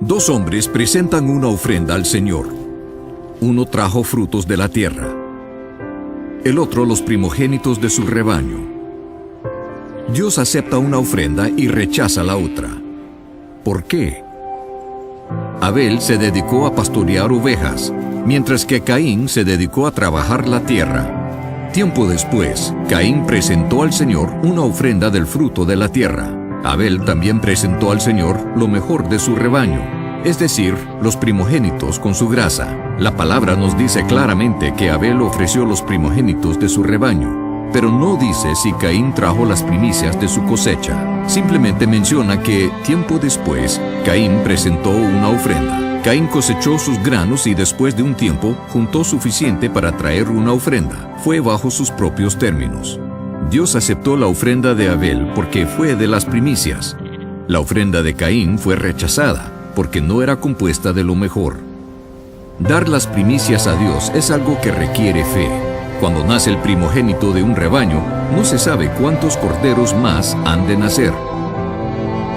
Dos hombres presentan una ofrenda al Señor. Uno trajo frutos de la tierra, el otro los primogénitos de su rebaño. Dios acepta una ofrenda y rechaza la otra. ¿Por qué? Abel se dedicó a pastorear ovejas, mientras que Caín se dedicó a trabajar la tierra. Tiempo después, Caín presentó al Señor una ofrenda del fruto de la tierra. Abel también presentó al Señor lo mejor de su rebaño, es decir, los primogénitos con su grasa. La palabra nos dice claramente que Abel ofreció los primogénitos de su rebaño, pero no dice si Caín trajo las primicias de su cosecha. Simplemente menciona que, tiempo después, Caín presentó una ofrenda. Caín cosechó sus granos y después de un tiempo juntó suficiente para traer una ofrenda. Fue bajo sus propios términos. Dios aceptó la ofrenda de Abel porque fue de las primicias. La ofrenda de Caín fue rechazada porque no era compuesta de lo mejor. Dar las primicias a Dios es algo que requiere fe. Cuando nace el primogénito de un rebaño, no se sabe cuántos corderos más han de nacer.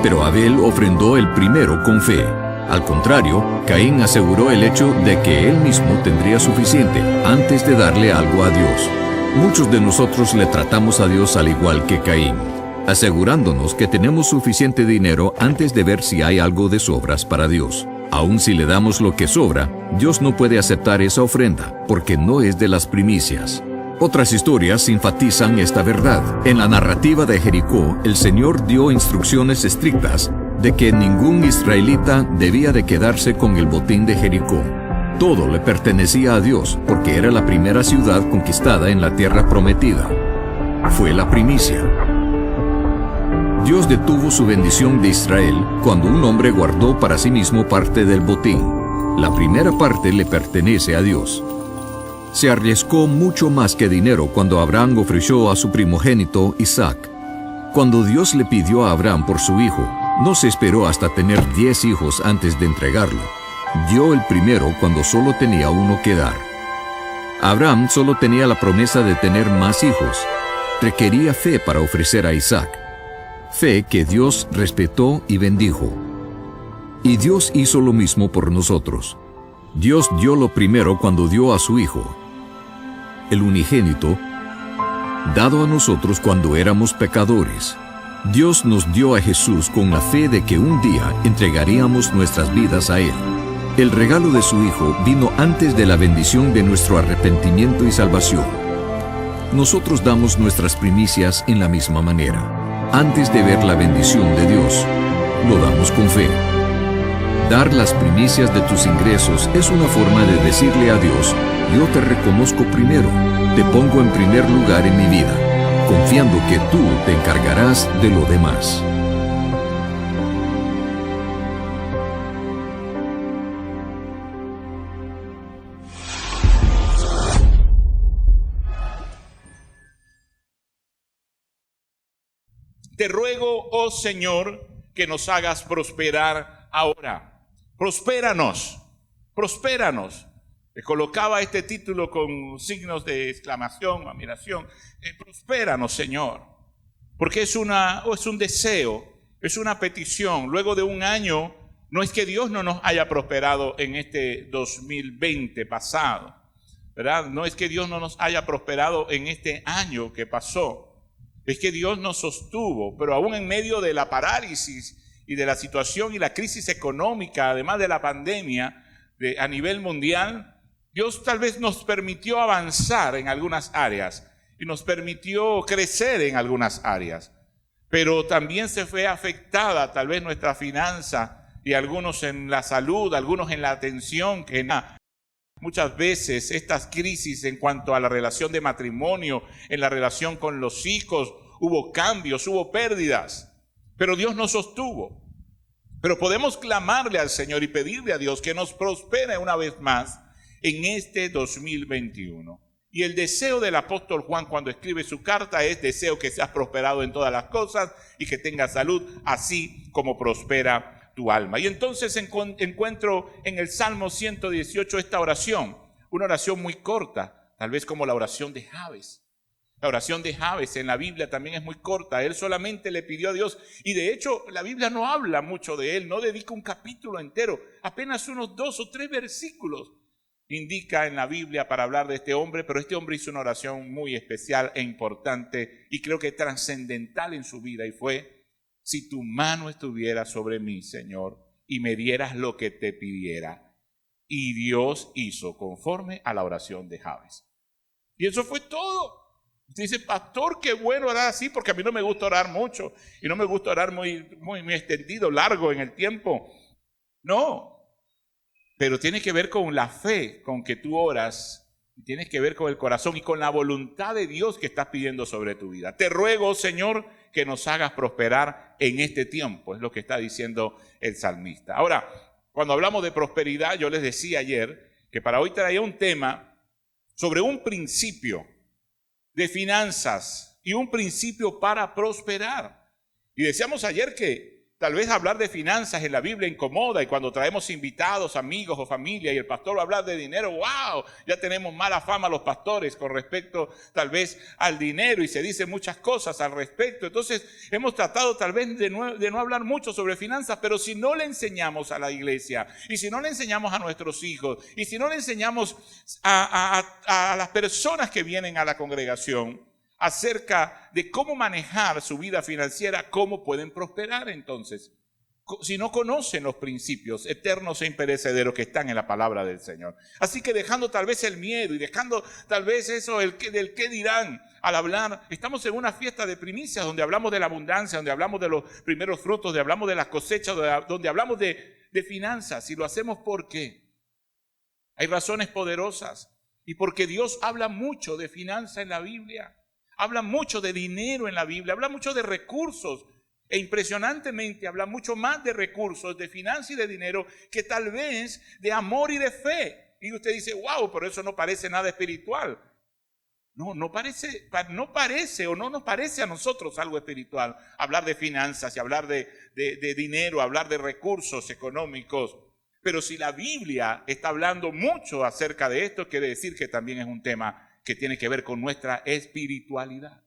Pero Abel ofrendó el primero con fe. Al contrario, Caín aseguró el hecho de que él mismo tendría suficiente antes de darle algo a Dios. Muchos de nosotros le tratamos a Dios al igual que Caín, asegurándonos que tenemos suficiente dinero antes de ver si hay algo de sobras para Dios. Aun si le damos lo que sobra, Dios no puede aceptar esa ofrenda, porque no es de las primicias. Otras historias enfatizan esta verdad. En la narrativa de Jericó, el Señor dio instrucciones estrictas de que ningún israelita debía de quedarse con el botín de Jericó. Todo le pertenecía a Dios, porque era la primera ciudad conquistada en la tierra prometida. Fue la primicia. Dios detuvo su bendición de Israel cuando un hombre guardó para sí mismo parte del botín. La primera parte le pertenece a Dios. Se arriesgó mucho más que dinero cuando Abraham ofreció a su primogénito Isaac. Cuando Dios le pidió a Abraham por su hijo, no se esperó hasta tener 10 hijos antes de entregarlo. Dio el primero cuando solo tenía uno que dar. Abraham solo tenía la promesa de tener más hijos. Requería fe para ofrecer a Isaac. Fe que Dios respetó y bendijo. Y Dios hizo lo mismo por nosotros. Dios dio lo primero cuando dio a su Hijo, el unigénito, dado a nosotros cuando éramos pecadores. Dios nos dio a Jesús con la fe de que un día entregaríamos nuestras vidas a Él. El regalo de su Hijo vino antes de la bendición de nuestro arrepentimiento y salvación. Nosotros damos nuestras primicias en la misma manera. Antes de ver la bendición de Dios, lo damos con fe. Dar las primicias de tus ingresos es una forma de decirle a Dios: yo te reconozco primero, te pongo en primer lugar en mi vida, confiando que tú te encargarás de lo demás. Te ruego, oh Señor, que nos hagas prosperar ahora. Prospéranos, prospéranos. Le colocaba este título con signos de exclamación, admiración. Prospéranos, Señor. Porque es un deseo, es una petición. Luego de un año, no es que Dios no nos haya prosperado en este 2020 pasado, ¿verdad? No es que Dios no nos haya prosperado en este año que pasó. Es que Dios nos sostuvo, pero aún en medio de la parálisis y de la situación y la crisis económica, además de la pandemia a nivel mundial, Dios tal vez nos permitió avanzar en algunas áreas y nos permitió crecer en algunas áreas. Pero también se fue afectada tal vez nuestra finanza y algunos en la salud, algunos en la atención que muchas veces estas crisis en cuanto a la relación de matrimonio, en la relación con los hijos, hubo cambios, hubo pérdidas, pero Dios nos sostuvo. Pero podemos clamarle al Señor y pedirle a Dios que nos prospere una vez más en este 2021. Y el deseo del apóstol Juan cuando escribe su carta es: deseo que seas prosperado en todas las cosas y que tengas salud, así como prospera tu alma. Y entonces encuentro en el Salmo 118 esta oración, una oración muy corta, tal vez como la oración de Jabes. La oración de Jabes en la Biblia también es muy corta. Él solamente le pidió a Dios. Y de hecho, la Biblia no habla mucho de él, no dedica un capítulo entero. Apenas unos 2 o 3 versículos indica en la Biblia para hablar de este hombre. Pero este hombre hizo una oración muy especial e importante y creo que trascendental en su vida. Y fue: si tu mano estuviera sobre mí, Señor, y me dieras lo que te pidiera. Y Dios hizo conforme a la oración de Jabes. Y eso fue todo. Usted dice: pastor, qué bueno orar así, porque a mí no me gusta orar mucho y no me gusta orar muy extendido, largo en el tiempo. No, pero tiene que ver con la fe con que tú oras, y tiene que ver con el corazón y con la voluntad de Dios que estás pidiendo sobre tu vida. Te ruego, Señor, que nos hagas prosperar en este tiempo, es lo que está diciendo el salmista. Ahora, cuando hablamos de prosperidad, yo les decía ayer que para hoy traía un tema sobre un principio de finanzas y un principio para prosperar. Y decíamos ayer que tal vez hablar de finanzas en la Biblia incomoda, y cuando traemos invitados, amigos o familia y el pastor va a hablar de dinero, ¡wow! Ya tenemos mala fama los pastores con respecto tal vez al dinero, y se dicen muchas cosas al respecto. Entonces hemos tratado tal vez de no hablar mucho sobre finanzas, pero si no le enseñamos a la iglesia, y si no le enseñamos a nuestros hijos, y si no le enseñamos a las personas que vienen a la congregación acerca de cómo manejar su vida financiera, cómo pueden prosperar entonces, si no conocen los principios eternos e imperecederos que están en la palabra del Señor. Así que dejando tal vez el miedo y dejando tal vez eso del qué dirán al hablar, estamos en una fiesta de primicias donde hablamos de la abundancia, donde hablamos de los primeros frutos, donde hablamos de las cosechas, donde hablamos de finanzas, y lo hacemos porque hay razones poderosas y porque Dios habla mucho de finanzas en la Biblia. Habla mucho de dinero en la Biblia, habla mucho de recursos, e impresionantemente habla mucho más de recursos, de finanzas y de dinero, que tal vez de amor y de fe. Y usted dice: wow, pero eso no parece nada espiritual. No parece o no nos parece a nosotros algo espiritual hablar de finanzas y hablar de dinero, hablar de recursos económicos. Pero si la Biblia está hablando mucho acerca de esto, quiere decir que también es un tema que tiene que ver con nuestra espiritualidad.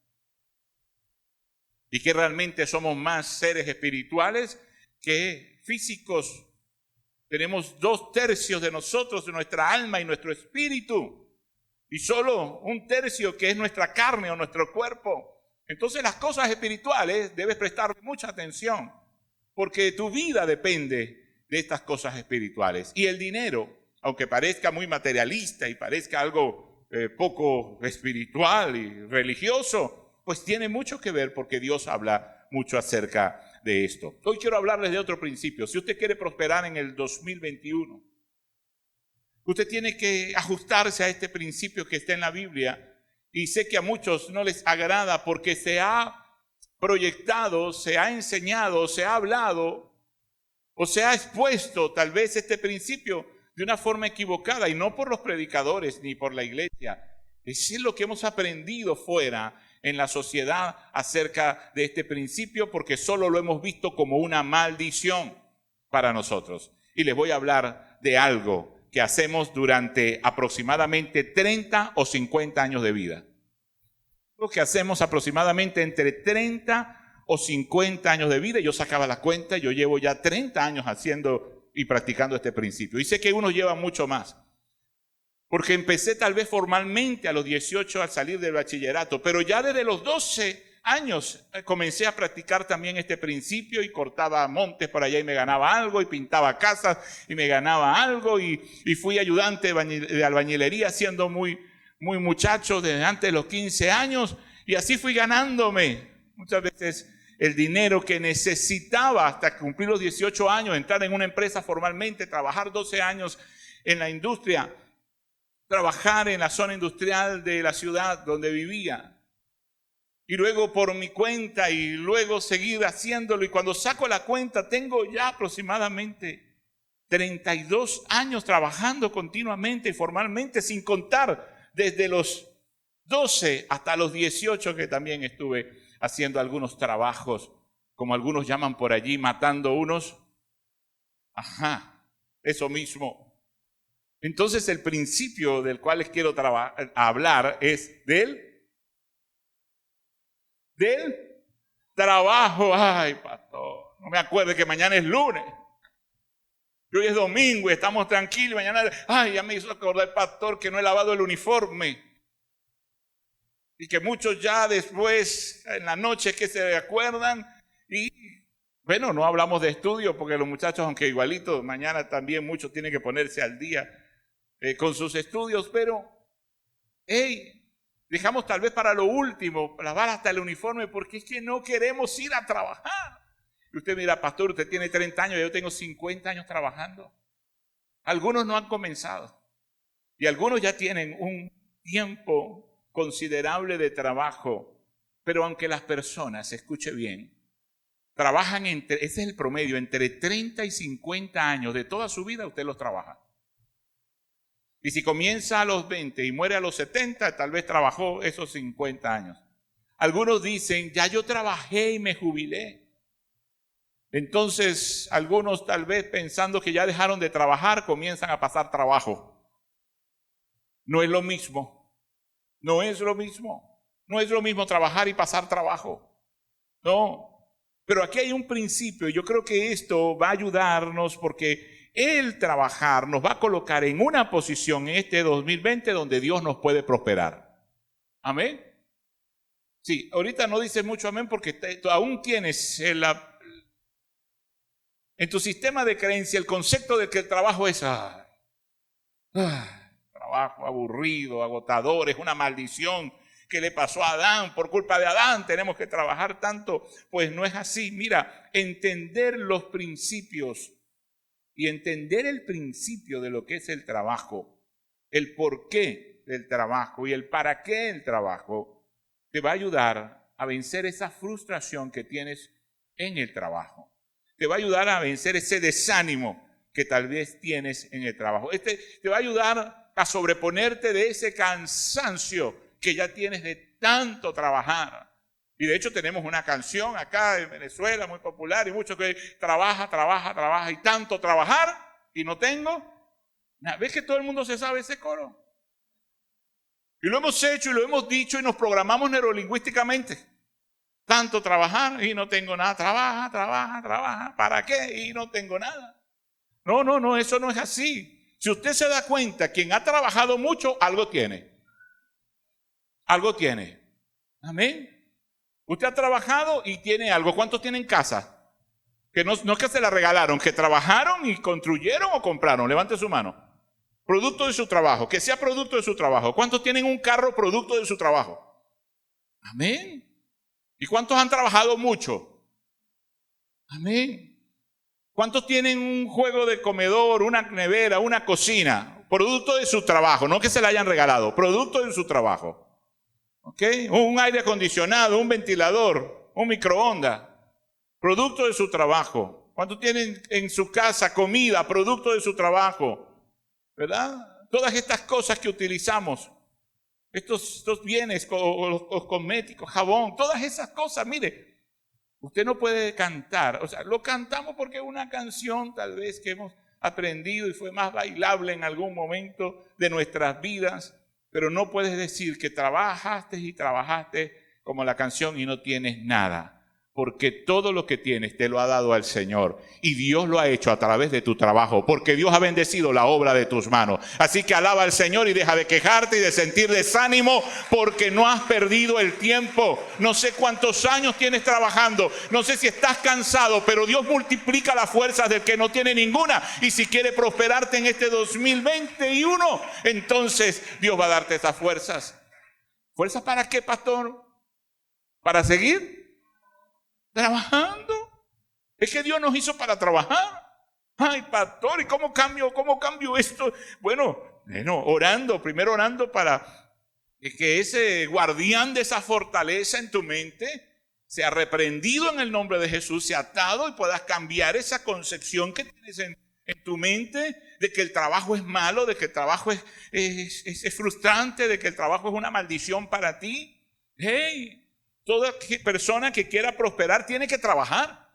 Y que realmente somos más seres espirituales que físicos. Tenemos 2/3 de nosotros, de nuestra alma y nuestro espíritu, y solo 1/3 que es nuestra carne o nuestro cuerpo. Entonces las cosas espirituales debes prestar mucha atención, porque tu vida depende de estas cosas espirituales. Y el dinero, aunque parezca muy materialista y parezca algo poco espiritual y religioso, pues tiene mucho que ver, porque Dios habla mucho acerca de esto. Hoy quiero hablarles de otro principio. Si usted quiere prosperar en el 2021, usted tiene que ajustarse a este principio que está en la Biblia, y sé que a muchos no les agrada porque se ha proyectado, se ha enseñado, se ha hablado o se ha expuesto tal vez este principio de una forma equivocada, y no por los predicadores ni por la iglesia. Es lo que hemos aprendido fuera en la sociedad acerca de este principio, porque solo lo hemos visto como una maldición para nosotros. Y les voy a hablar de algo que hacemos durante aproximadamente 30 o 50 años de vida. Lo que hacemos aproximadamente entre 30 o 50 años de vida. Yo sacaba la cuenta, yo llevo ya 30 años haciendo y practicando este principio. Y sé que unos llevan mucho más, porque empecé tal vez formalmente a los 18 al salir del bachillerato, pero ya desde los 12 años comencé a practicar también este principio, y cortaba montes por allá y me ganaba algo, y pintaba casas y me ganaba algo, y fui ayudante de albañilería siendo muy muchacho, desde antes de los 15 años, y así fui ganándome muchas veces el dinero que necesitaba hasta cumplir los 18 años, entrar en una empresa formalmente, trabajar 12 años en la industria, trabajar en la zona industrial de la ciudad donde vivía, y luego por mi cuenta, y luego seguir haciéndolo. Y cuando saco la cuenta, tengo ya aproximadamente 32 años trabajando continuamente y formalmente, sin contar desde los 12 hasta los 18 que también estuve haciendo algunos trabajos, como algunos llaman por allí, matando unos. Eso mismo. Entonces el principio del cual les quiero hablar es del del trabajo. Ay, pastor, no me acuerdo que mañana es lunes. Y hoy es domingo y estamos tranquilos. Mañana, ay, ya me hizo acordar el pastor que no he lavado el uniforme. Y que muchos ya después, en la noche, que se acuerdan. Y bueno, no hablamos de estudio porque los muchachos, aunque igualitos, mañana también muchos tienen que ponerse al día con sus estudios. Pero, hey, dejamos tal vez para lo último, lavar hasta el uniforme, porque es que no queremos ir a trabajar. Y usted mira, pastor, usted tiene 30 años, yo tengo 50 años trabajando. Algunos no han comenzado. Y algunos ya tienen un tiempo considerable de trabajo. Pero aunque las personas, escuche bien, trabajan ese es el promedio, entre 30 y 50 años de toda su vida, usted los trabaja. Y si comienza a los 20 y muere a los 70, tal vez trabajó esos 50 años. Algunos dicen, ya yo trabajé y me jubilé. Entonces, algunos tal vez pensando que ya dejaron de trabajar, comienzan a pasar trabajo. No es lo mismo. No es lo mismo. No es lo mismo trabajar y pasar trabajo. No. Pero aquí hay un principio. Yo creo que esto va a ayudarnos porque el trabajar nos va a colocar en una posición en este 2020 donde Dios nos puede prosperar. Amén. Sí, ahorita no dices mucho amén porque aún tienes en tu sistema de creencia el concepto de que el trabajo es trabajo aburrido, agotador, es una maldición que le pasó a Adán. Por culpa de Adán tenemos que trabajar tanto. Pues no es así. Mira, entender los principios y entender el principio de lo que es el trabajo, el porqué del trabajo y el para qué del trabajo, te va a ayudar a vencer esa frustración que tienes en el trabajo. Te va a ayudar a vencer ese desánimo que tal vez tienes en el trabajo. Te va a ayudar a sobreponerte de ese cansancio que ya tienes de tanto trabajar. Y de hecho tenemos una canción acá en Venezuela muy popular y muchos que trabaja y tanto trabajar y no tengo. ¿Ves que todo el mundo se sabe ese coro? Y lo hemos hecho y lo hemos dicho y nos programamos neurolingüísticamente. Tanto trabajar y no tengo nada. Trabaja. ¿Para qué? Y no tengo nada. No, eso no es así. Si usted se da cuenta, quien ha trabajado mucho, algo tiene. Algo tiene. Amén. Usted ha trabajado y tiene algo. ¿Cuántos tienen casa? Que no es que se la regalaron, que trabajaron y construyeron o compraron. Levante su mano. Producto de su trabajo. Que sea producto de su trabajo. ¿Cuántos tienen un carro producto de su trabajo? Amén. ¿Y cuántos han trabajado mucho? Amén. ¿Cuántos tienen un juego de comedor, una nevera, una cocina? Producto de su trabajo, no que se la hayan regalado, producto de su trabajo. ¿Ok? Un aire acondicionado, un ventilador, un microondas, producto de su trabajo. ¿Cuántos tienen en su casa comida, producto de su trabajo? ¿Verdad? Todas estas cosas que utilizamos. Estos bienes, los cosméticos, jabón, todas esas cosas, mire, usted no puede cantar, o sea, lo cantamos porque es una canción tal vez que hemos aprendido y fue más bailable en algún momento de nuestras vidas, pero no puedes decir que trabajaste como la canción y no tienes nada. Porque todo lo que tienes te lo ha dado al Señor. Y Dios lo ha hecho a través de tu trabajo. Porque Dios ha bendecido la obra de tus manos. Así que alaba al Señor y deja de quejarte y de sentir desánimo. Porque no has perdido el tiempo. No sé cuántos años tienes trabajando. No sé si estás cansado. Pero Dios multiplica las fuerzas del que no tiene ninguna. Y si quiere prosperarte en este 2021, entonces Dios va a darte esas fuerzas. ¿Fuerzas para qué, pastor? ¿Para seguir trabajando? Es que Dios nos hizo para trabajar. Ay, pastor, ¿y cómo cambio esto? Bueno, primero orando para que ese guardián de esa fortaleza en tu mente sea reprendido en el nombre de Jesús, sea atado y puedas cambiar esa concepción que tienes en tu mente de que el trabajo es malo, de que el trabajo es frustrante, de que el trabajo es una maldición para ti. Hey, toda persona que quiera prosperar tiene que trabajar.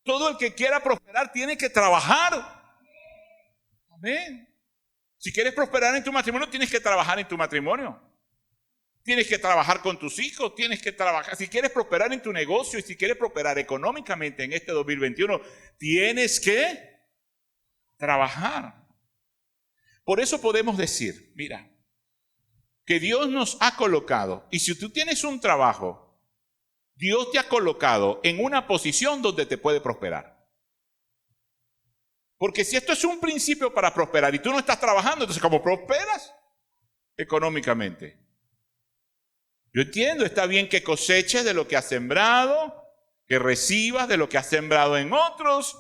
Todo el que quiera prosperar tiene que trabajar. Amén. Si quieres prosperar en tu matrimonio, tienes que trabajar en tu matrimonio. Tienes que trabajar con tus hijos, tienes que trabajar. Si quieres prosperar en tu negocio y si quieres prosperar económicamente en este 2021, tienes que trabajar. Por eso podemos decir, mira, que Dios nos ha colocado, y si tú tienes un trabajo, Dios te ha colocado en una posición donde te puede prosperar. Porque si esto es un principio para prosperar y tú no estás trabajando, entonces ¿cómo prosperas económicamente? Yo entiendo, está bien que coseches de lo que has sembrado, que recibas de lo que has sembrado en otros,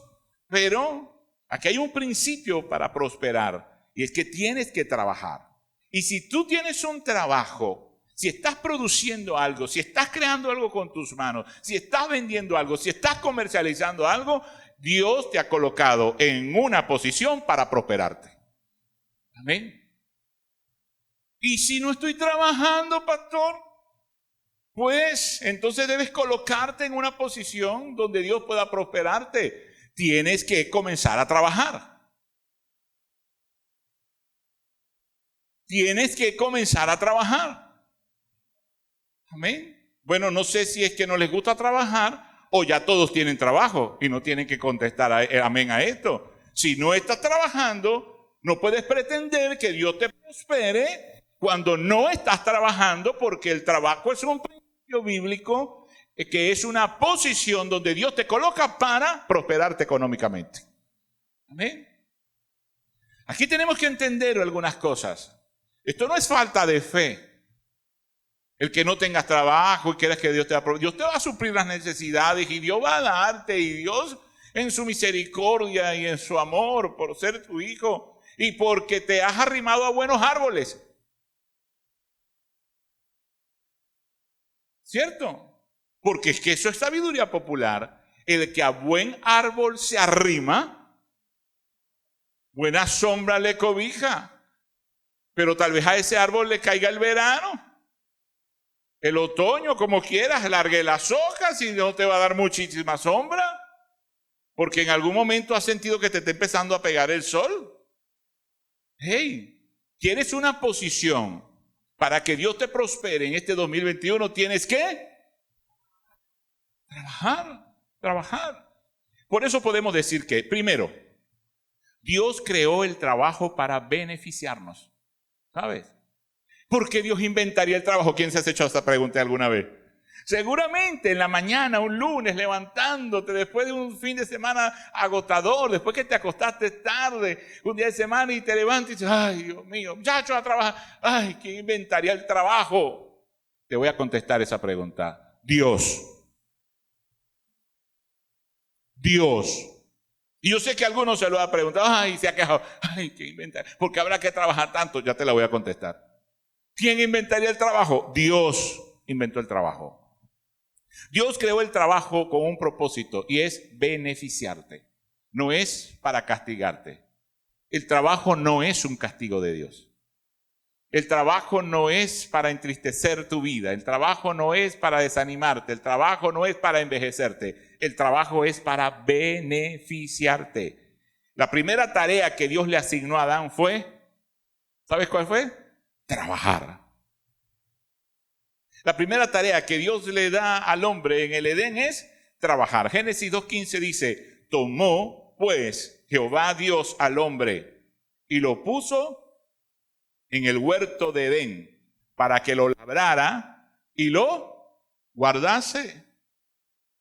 pero aquí hay un principio para prosperar y es que tienes que trabajar. Y si tú tienes un trabajo, si estás produciendo algo, si estás creando algo con tus manos, si estás vendiendo algo, si estás comercializando algo, Dios te ha colocado en una posición para prosperarte. Amén. Y si no estoy trabajando, pastor, pues entonces debes colocarte en una posición donde Dios pueda prosperarte. Tienes que comenzar a trabajar. Tienes que comenzar a trabajar. Amén. Bueno, no sé si es que no les gusta trabajar o ya todos tienen trabajo y no tienen que contestar amén a esto. Si no estás trabajando, no puedes pretender que Dios te prospere cuando no estás trabajando, porque el trabajo es un principio bíblico que es una posición donde Dios te coloca para prosperarte económicamente. Amén. Aquí tenemos que entender algunas cosas. Esto no es falta de fe. El que no tengas trabajo y quieras que Dios te va a suplir las necesidades y Dios va a darte, y Dios en su misericordia y en su amor por ser tu hijo y porque te has arrimado a buenos árboles. ¿Cierto? Porque es que eso es sabiduría popular. El que a buen árbol se arrima, buena sombra le cobija. Pero tal vez a ese árbol le caiga el verano, el otoño, como quieras, largue las hojas y no te va a dar muchísima sombra, porque en algún momento has sentido que te está empezando a pegar el sol. Hey, ¿quieres una posición para que Dios te prospere en este 2021? Tienes que trabajar. Por eso podemos decir que, primero, Dios creó el trabajo para beneficiarnos. ¿Sabes? ¿Por qué Dios inventaría el trabajo? ¿Quién se ha hecho esta pregunta alguna vez? Seguramente en la mañana, un lunes, levantándote después de un fin de semana agotador, después que te acostaste tarde, un día de semana y te levantas y dices, ay, Dios mío, muchacho, a trabajar. Ay, ¿quién inventaría el trabajo? Te voy a contestar esa pregunta. Dios. Y yo sé que algunos se lo han preguntado, ay, se ha quejado, ay, ¿qué inventar? Porque habrá que trabajar tanto, ya te la voy a contestar. ¿Quién inventaría el trabajo? Dios inventó el trabajo. Dios creó el trabajo con un propósito y es beneficiarte. No es para castigarte. El trabajo no es un castigo de Dios. El trabajo no es para entristecer tu vida. El trabajo no es para desanimarte. El trabajo no es para envejecerte. El trabajo es para beneficiarte. La primera tarea que Dios le asignó a Adán fue, ¿sabes cuál fue? Trabajar. La primera tarea que Dios le da al hombre en el Edén es trabajar. Génesis 2:15 dice, tomó pues Jehová Dios al hombre y lo puso en el huerto de Edén para que lo labrara y lo guardase.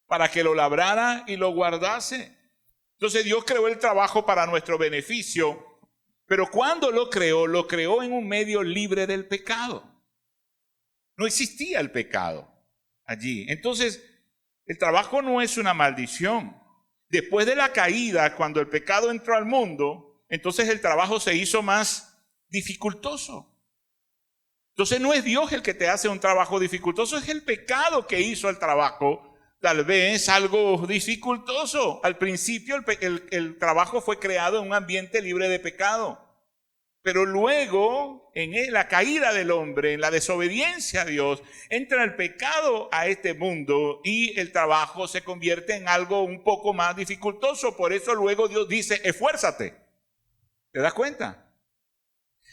Para que lo labrara y lo guardase. Entonces Dios creó el trabajo para nuestro beneficio, pero cuando lo creó en un medio libre del pecado. No existía el pecado allí. Entonces, el trabajo no es una maldición. Después de la caída, cuando el pecado entró al mundo, entonces el trabajo se hizo más dificultoso. Entonces no es Dios el que te hace un trabajo dificultoso, es el pecado que hizo el trabajo tal vez algo dificultoso. Al principio el trabajo fue creado en un ambiente libre de pecado. Pero luego, en la caída del hombre, en la desobediencia a Dios, entra el pecado a este mundo y el trabajo se convierte en algo un poco más dificultoso. Por eso luego Dios dice, esfuérzate. ¿Te das cuenta?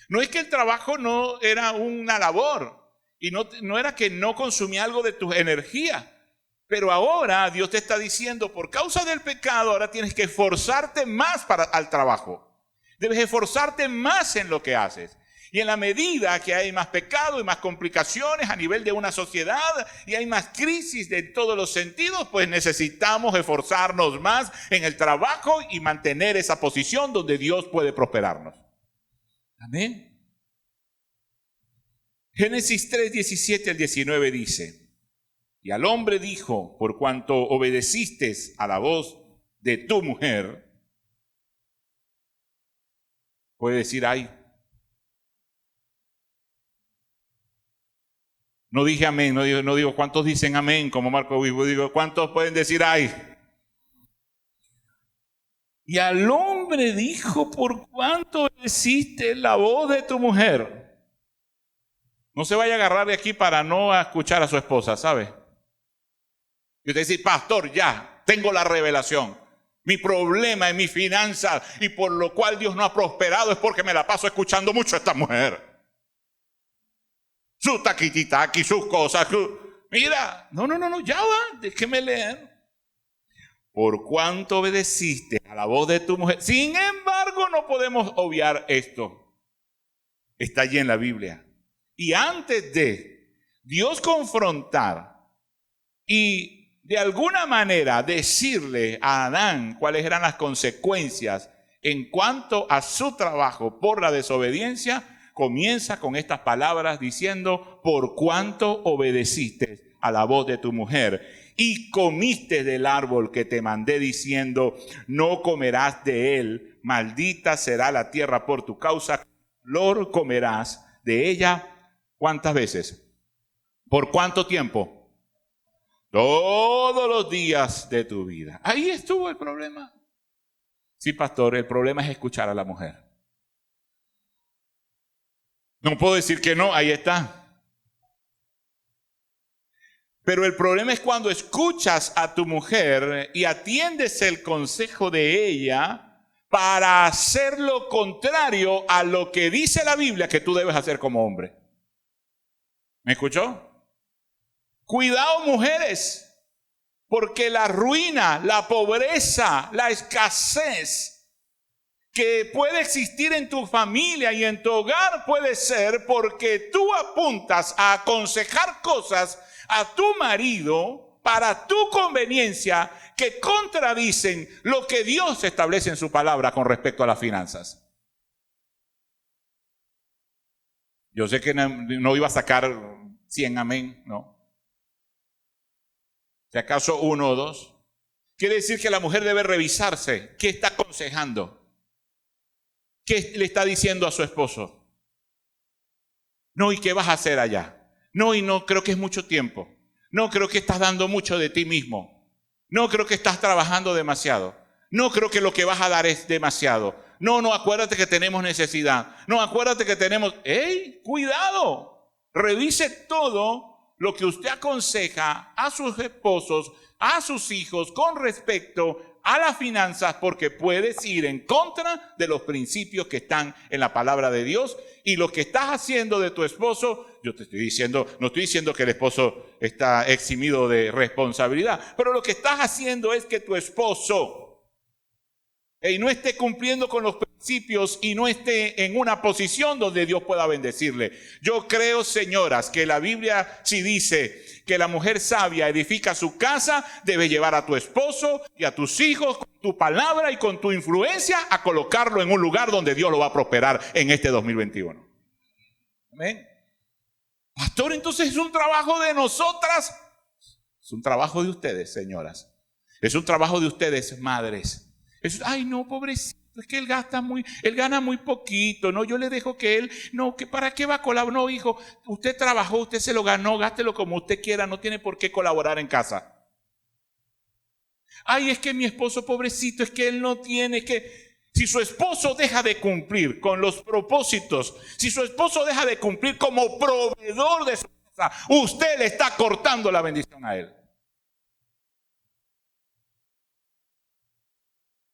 No es que el trabajo no era una labor Y no era que no consumía algo de tu energía. Pero ahora Dios te está diciendo, por causa del pecado, ahora tienes que esforzarte más al trabajo. Debes esforzarte más en lo que haces. Y en la medida que hay más pecado y más complicaciones a nivel de una sociedad y hay más crisis de todos los sentidos, pues necesitamos esforzarnos más en el trabajo y mantener esa posición donde Dios puede prosperarnos. Amén. Génesis 3, 17 al 19 dice: y al hombre dijo, por cuanto obedeciste a la voz de tu mujer, puede decir ay. No dije amén, no digo cuántos dicen amén como Marco Obispo, digo cuántos pueden decir ay. Y al hombre dijo, por cuanto obedeciste la voz de tu mujer. No se vaya a agarrar de aquí para no escuchar a su esposa, ¿sabe? Y usted dice, pastor, ya, tengo la revelación. Mi problema es mi finanzas y por lo cual Dios no ha prosperado es porque me la paso escuchando mucho a esta mujer. Su taquititaqui, sus cosas. Mira, no, ya va, déjeme leer. Por cuanto obedeciste a la voz de tu mujer. Sin embargo, no podemos obviar esto. Está allí en la Biblia. Y antes de Dios confrontar y de alguna manera decirle a Adán cuáles eran las consecuencias en cuanto a su trabajo por la desobediencia, comienza con estas palabras diciendo, por cuanto obedeciste a la voz de tu mujer y comiste del árbol que te mandé diciendo, no comerás de él, maldita será la tierra por tu causa, flor comerás de ella. ¿Cuántas veces? ¿Por cuánto tiempo? Todos los días de tu vida. Ahí estuvo el problema. Sí, pastor, el problema es escuchar a la mujer. No puedo decir que no, ahí está. Pero el problema es cuando escuchas a tu mujer y atiendes el consejo de ella para hacer lo contrario a lo que dice la Biblia que tú debes hacer como hombre. ¿Me escuchó? Cuidado, mujeres, porque la ruina, la pobreza, la escasez que puede existir en tu familia y en tu hogar puede ser porque tú apuntas a aconsejar cosas a tu marido para tu conveniencia que contradicen lo que Dios establece en su palabra con respecto a las finanzas. Yo sé que no iba a sacar 100 amén, no. Si acaso 1 o 2. Quiere decir que la mujer debe revisarse. ¿Qué está aconsejando? ¿Qué le está diciendo a su esposo? No, ¿y qué vas a hacer allá? No, y no, creo que es mucho tiempo. No, creo que estás dando mucho de ti mismo. No, creo que estás trabajando demasiado. No, creo que lo que vas a dar es demasiado. No, acuérdate que tenemos necesidad. No, acuérdate que tenemos... ¡Ey! ¡Cuidado! Revise todo lo que usted aconseja a sus esposos, a sus hijos con respecto a las finanzas, porque puedes ir en contra de los principios que están en la palabra de Dios. Y lo que estás haciendo de tu esposo, yo te estoy diciendo, no estoy diciendo que el esposo está eximido de responsabilidad, pero lo que estás haciendo es que tu esposo no esté cumpliendo con los principios y no esté en una posición donde Dios pueda bendecirle. Yo creo, señoras, que la Biblia sí dice que la mujer sabia edifica su casa, debe llevar a tu esposo y a tus hijos con tu palabra y con tu influencia a colocarlo en un lugar donde Dios lo va a prosperar en este 2021. Amén. Pastor, entonces es un trabajo de nosotras. Es un trabajo de ustedes, señoras. Es un trabajo de ustedes, madres. Ay, no, pobrecito, es que él gana muy poquito, no, yo le dejo que él, no, que para qué va a colaborar, no, hijo, usted trabajó, usted se lo ganó, gástelo como usted quiera, no tiene por qué colaborar en casa. Ay, es que mi esposo, pobrecito, es que él no tiene que... Si su esposo deja de cumplir con los propósitos, si su esposo deja de cumplir como proveedor de su casa, usted le está cortando la bendición a él.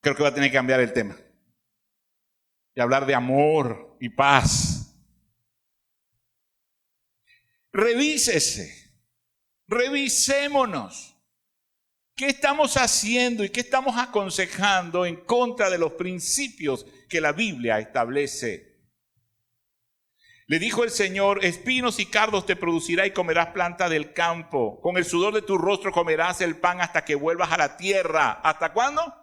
Creo que va a tener que cambiar el tema y hablar de amor y paz. revísese, revisémonos. ¿Qué estamos haciendo y qué estamos aconsejando en contra de los principios que la Biblia establece? Le dijo el Señor: espinos y cardos te producirá y comerás planta del campo. Con el sudor de tu rostro comerás el pan hasta que vuelvas a la tierra. ¿Hasta cuándo?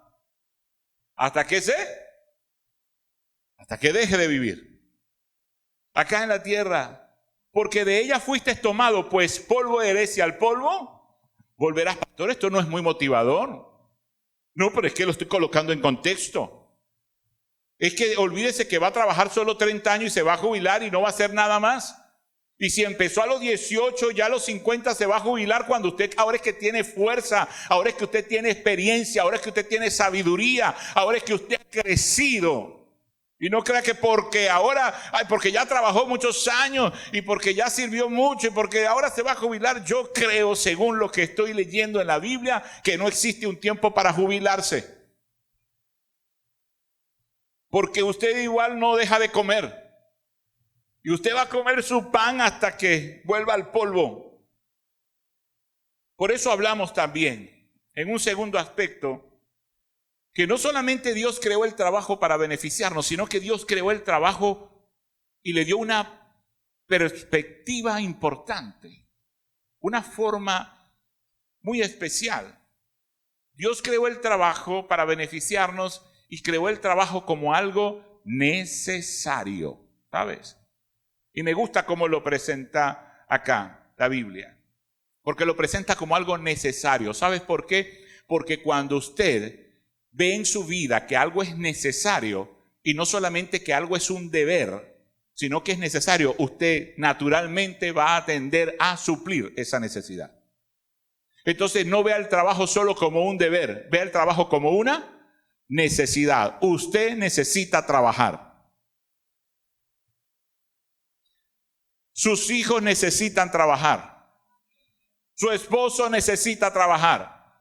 ¿Hasta qué hasta que deje de vivir acá en la tierra. Porque de ella fuiste tomado, pues polvo eres y al polvo volverás. Pastor, esto no es muy motivador. No, pero es que lo estoy colocando en contexto. Es que olvídese que va a trabajar solo 30 años y se va a jubilar y no va a hacer nada más. Y si empezó a los 18, ya a los 50 se va a jubilar cuando usted, ahora es que tiene fuerza, ahora es que usted tiene experiencia, ahora es que usted tiene sabiduría, ahora es que usted ha crecido. Y no crea que porque ahora, porque ya trabajó muchos años y porque ya sirvió mucho y porque ahora se va a jubilar. Yo creo, según lo que estoy leyendo en la Biblia, que no existe un tiempo para jubilarse. Porque usted igual no deja de comer. Y usted va a comer su pan hasta que vuelva al polvo. Por eso hablamos también, en un segundo aspecto, que no solamente Dios creó el trabajo para beneficiarnos, sino que Dios creó el trabajo y le dio una perspectiva importante, una forma muy especial. Dios creó el trabajo para beneficiarnos y creó el trabajo como algo necesario, ¿sabes? Y me gusta cómo lo presenta acá la Biblia, porque lo presenta como algo necesario. ¿Sabes por qué? Porque cuando usted ve en su vida que algo es necesario, y no solamente que algo es un deber, sino que es necesario, usted naturalmente va a tender a suplir esa necesidad. Entonces no vea el trabajo solo como un deber, vea el trabajo como una necesidad. Usted necesita trabajar. Sus hijos necesitan trabajar. Su esposo necesita trabajar.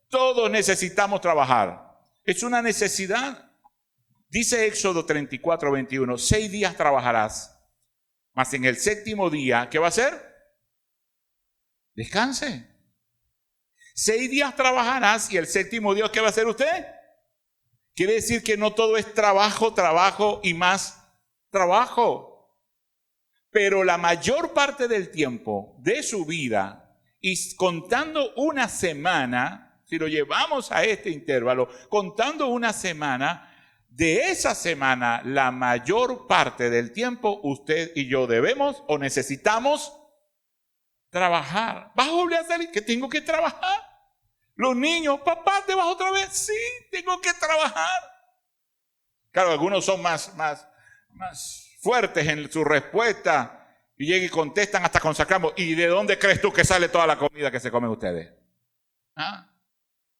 Todos necesitamos trabajar. Es una necesidad. Dice Éxodo 34:21, 6 días trabajarás, mas en el séptimo día, ¿qué va a hacer? Descanse. 6 días trabajarás y el séptimo día, ¿qué va a hacer usted? Quiere decir que no todo es trabajo, trabajo y más trabajo. Pero la mayor parte del tiempo de su vida, y contando una semana, si lo llevamos a este intervalo, contando una semana, de esa semana, la mayor parte del tiempo, usted y yo debemos o necesitamos trabajar. ¿Vas a volver a salir? ¿Que tengo que trabajar? Los niños, papá, ¿te vas otra vez? Sí, tengo que trabajar. Claro, algunos son más fuertes en su respuesta y llegan y contestan hasta con sarcasmo. ¿Y de dónde crees tú que sale toda la comida que se comen ustedes? ¿Ah?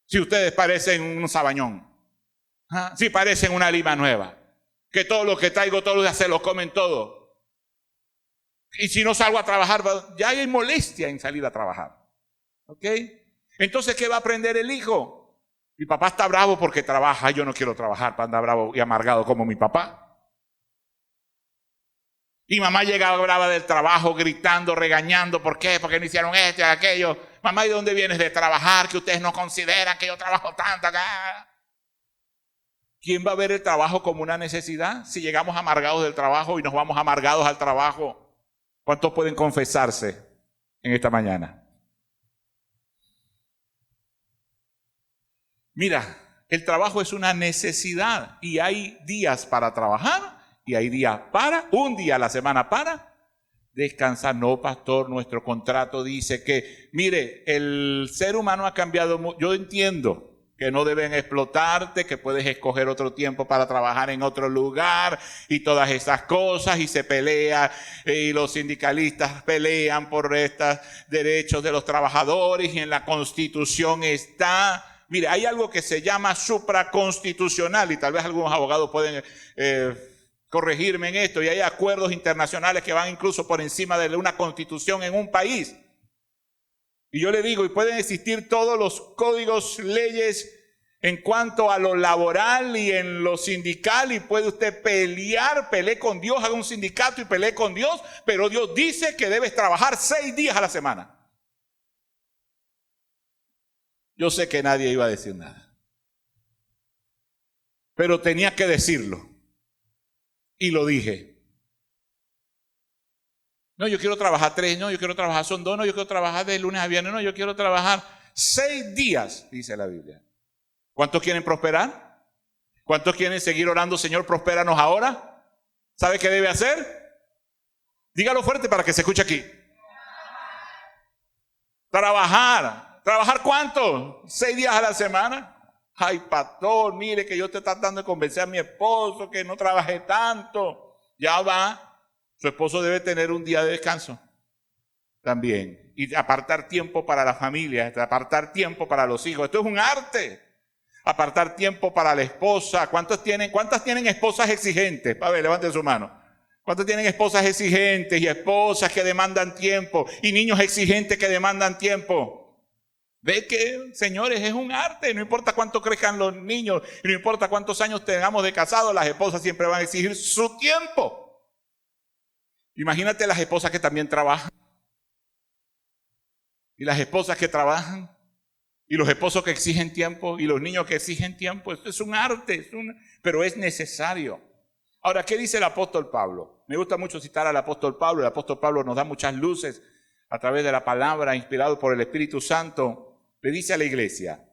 Si ustedes parecen un sabañón, si parecen una lima nueva, que todo lo que traigo todos los días se lo comen todo. Y si no salgo a trabajar, ya hay molestia en salir a trabajar. ¿Ok? Entonces, ¿qué va a aprender el hijo? Mi papá está bravo porque trabaja, yo no quiero trabajar para andar bravo y amargado como mi papá. Y mamá llega brava del trabajo, gritando, regañando. ¿Por qué? Porque no hicieron esto y aquello. Mamá, ¿y de dónde vienes de trabajar? Que ustedes no consideran que yo trabajo tanto acá. ¿Quién va a ver el trabajo como una necesidad? Si llegamos amargados del trabajo y nos vamos amargados al trabajo, ¿cuántos pueden confesarse en esta mañana? Mira, el trabajo es una necesidad y hay días para trabajar. Y hay días un día a la semana para descansar. No, pastor, nuestro contrato dice que, mire, el ser humano ha cambiado mucho. Yo entiendo que no deben explotarte, que puedes escoger otro tiempo para trabajar en otro lugar y todas esas cosas, y se pelea, y los sindicalistas pelean por estos derechos de los trabajadores, y en la Constitución está. Mire, hay algo que se llama supraconstitucional, y tal vez algunos abogados pueden corregirme en esto, y hay acuerdos internacionales que van incluso por encima de una constitución en un país. Y yo le digo, y pueden existir todos los códigos, leyes en cuanto a lo laboral y en lo sindical, y puede usted pelee con Dios, haga un sindicato y pelee con Dios, pero Dios dice que debes trabajar 6 días a la semana. Yo sé que nadie iba a decir nada, pero tenía que decirlo, y lo dije. No, yo quiero trabajar 3, no, yo quiero trabajar son 2, no, yo quiero trabajar de lunes a viernes, no, yo quiero trabajar 6 días, dice la Biblia. ¿Cuántos quieren prosperar? ¿Cuántos quieren seguir orando, Señor, prospéranos ahora? ¿Sabe qué debe hacer? Dígalo fuerte para que se escuche aquí. Trabajar. ¿Trabajar cuánto? 6 días a la semana. Ay, pastor, mire que yo estoy tratando de convencer a mi esposo que no trabaje tanto. Ya va. Su esposo debe tener un día de descanso también. Y apartar tiempo para la familia, apartar tiempo para los hijos. Esto es un arte. Apartar tiempo para la esposa. ¿Cuántas tienen esposas exigentes? A ver, levanten su mano. ¿Cuántos tienen esposas exigentes y esposas que demandan tiempo? Y niños exigentes que demandan tiempo. Ve que, señores, es un arte. No importa cuánto crezcan los niños, y no importa cuántos años tengamos de casados, las esposas siempre van a exigir su tiempo. Imagínate las esposas que también trabajan. Y las esposas que trabajan. Y los esposos que exigen tiempo, y los niños que exigen tiempo. Esto es un arte, pero es necesario. Ahora, ¿qué dice el apóstol Pablo? Me gusta mucho citar al apóstol Pablo. El apóstol Pablo nos da muchas luces a través de la palabra, inspirado por el Espíritu Santo. Le dice a la iglesia,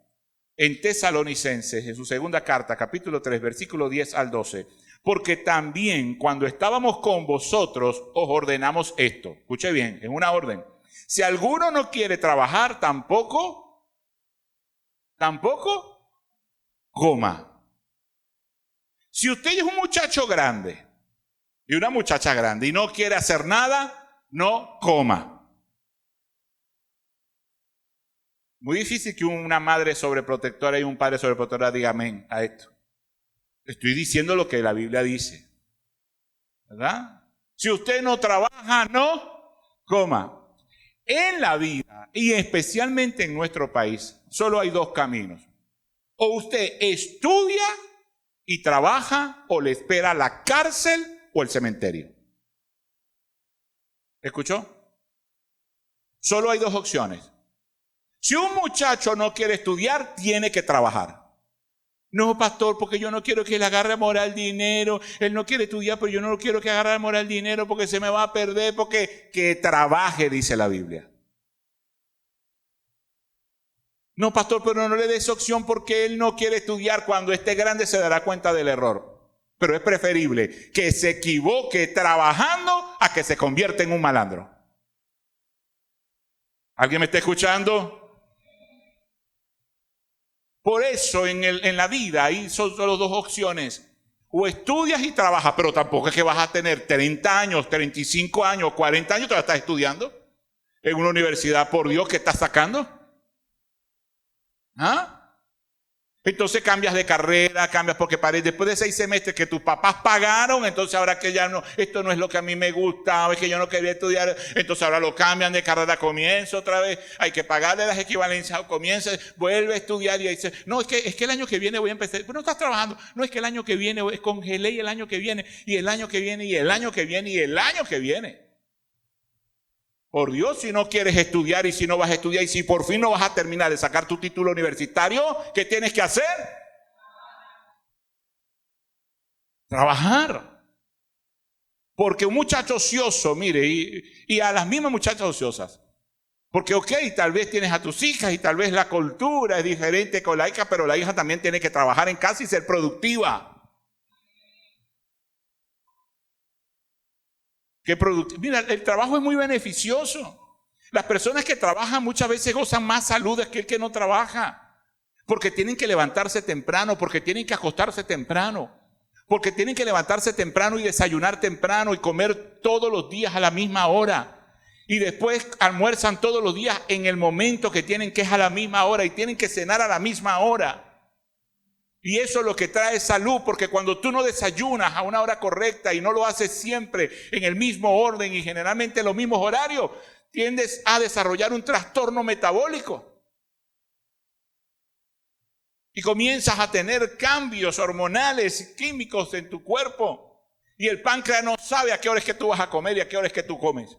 en Tesalonicenses, en su segunda carta, capítulo 3, versículo 10 al 12. Porque también cuando estábamos con vosotros, os ordenamos esto. Escuche bien, es una orden. Si alguno no quiere trabajar, tampoco coma. Si usted es un muchacho grande y una muchacha grande y no quiere hacer nada, no coma. Muy difícil que una madre sobreprotectora y un padre sobreprotectora diga amén a esto. Estoy diciendo lo que la Biblia dice, ¿verdad? Si usted no trabaja, no coma. En la vida, y especialmente en nuestro país, solo hay 2 caminos. O usted estudia y trabaja, o le espera la cárcel o el cementerio. ¿Escuchó? Solo hay 2 opciones. Si un muchacho no quiere estudiar, tiene que trabajar. No, pastor, porque yo no quiero que él agarre amor al dinero. Él no quiere estudiar, pero yo no quiero que agarre amor al dinero porque se me va a perder, porque que trabaje, dice la Biblia. No, pastor, pero no le des opción porque él no quiere estudiar. Cuando esté grande se dará cuenta del error. Pero es preferible que se equivoque trabajando a que se convierta en un malandro. ¿Alguien me está escuchando? Por eso en la vida ahí son solo 2 opciones. O estudias y trabajas, pero tampoco es que vas a tener 30 años, 35 años, 40 años, todavía estás estudiando en una universidad. Por Dios, ¿qué estás sacando? ¿Ah? Entonces cambias de carrera, cambias porque después de 6 semestres que tus papás pagaron, entonces ahora que ya no, esto no es lo que a mí me gusta, o es que yo no quería estudiar, entonces ahora lo cambian de carrera, comienza otra vez, hay que pagarle las equivalencias, comienza, vuelve a estudiar y dice, no, es que el año que viene voy a empezar, pero no estás trabajando, no es que el año que viene, congelé y el año que viene, y el año que viene, y el año que viene, y el año que viene. Por Dios, si no quieres estudiar y si no vas a estudiar y si por fin no vas a terminar de sacar tu título universitario, ¿qué tienes que hacer? Trabajar. Porque un muchacho ocioso, mire, y a las mismas muchachas ociosas, porque tal vez tienes a tus hijas y tal vez la cultura es diferente con la hija, pero la hija también tiene que trabajar en casa y ser productiva. Mira, el trabajo es muy beneficioso. Las personas que trabajan muchas veces gozan más salud que el que no trabaja. Porque tienen que levantarse temprano, porque tienen que acostarse temprano, porque tienen que levantarse temprano y desayunar temprano y comer todos los días a la misma hora. Y después almuerzan todos los días en el momento que tienen, que es a la misma hora, y tienen que cenar a la misma hora. Y eso es lo que trae salud, porque cuando tú no desayunas a una hora correcta y no lo haces siempre en el mismo orden y generalmente en los mismos horarios, tiendes a desarrollar un trastorno metabólico. Y comienzas a tener cambios hormonales y químicos en tu cuerpo. Y el páncreas no sabe a qué hora es que tú vas a comer y a qué hora es que tú comes.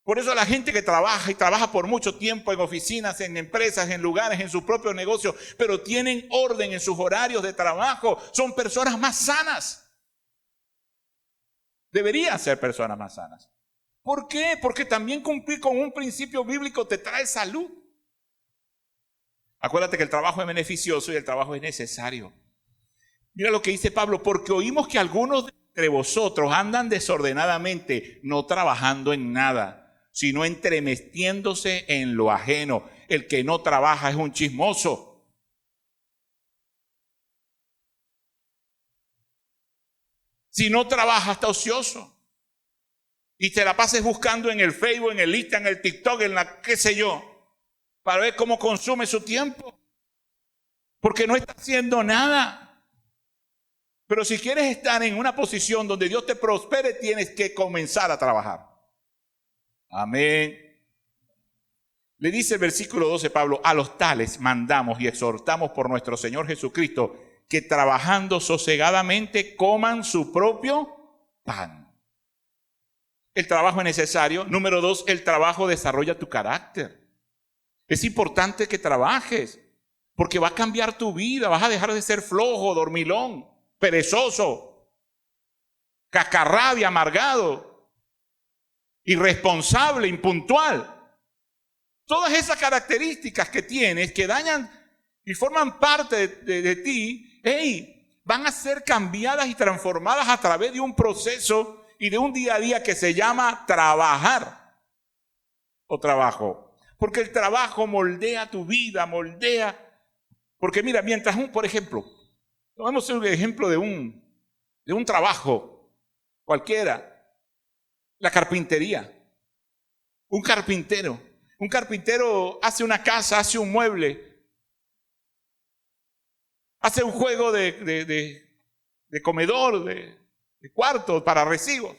Por eso la gente que trabaja y trabaja por mucho tiempo en oficinas, en empresas, en lugares, en sus propios negocios, pero tienen orden en sus horarios de trabajo, son personas más sanas. Deberían ser personas más sanas. ¿Por qué? Porque también cumplir con un principio bíblico te trae salud. Acuérdate que el trabajo es beneficioso y el trabajo es necesario. Mira lo que dice Pablo, porque oímos que algunos de entre vosotros andan desordenadamente, no trabajando en nada, sino entremetiéndose en lo ajeno. El que no trabaja es un chismoso. Si no trabaja, está ocioso. Y te la pases buscando en el Facebook, en el Insta, en el TikTok, en la qué sé yo, para ver cómo consume su tiempo. Porque no está haciendo nada. Pero si quieres estar en una posición donde Dios te prospere, tienes que comenzar a trabajar. Amén. Le dice el versículo 12 Pablo, a los tales mandamos y exhortamos por nuestro Señor Jesucristo, que trabajando sosegadamente coman su propio pan. El trabajo es necesario. Número 2, el trabajo desarrolla tu carácter. Es importante que trabajes, porque va a cambiar tu vida, vas a dejar de ser flojo, dormilón, perezoso, cascarrabia, amargado, irresponsable, impuntual. Todas esas características que tienes, que dañan y forman parte de ti, van a ser cambiadas y transformadas a través de un proceso y de un día a día que se llama trabajar o trabajo. Porque el trabajo moldea tu vida, porque mira, mientras por ejemplo, tomemos el ejemplo de un trabajo cualquiera, la carpintería. Un carpintero hace una casa, hace un mueble, hace un juego de comedor, de cuarto para recibos.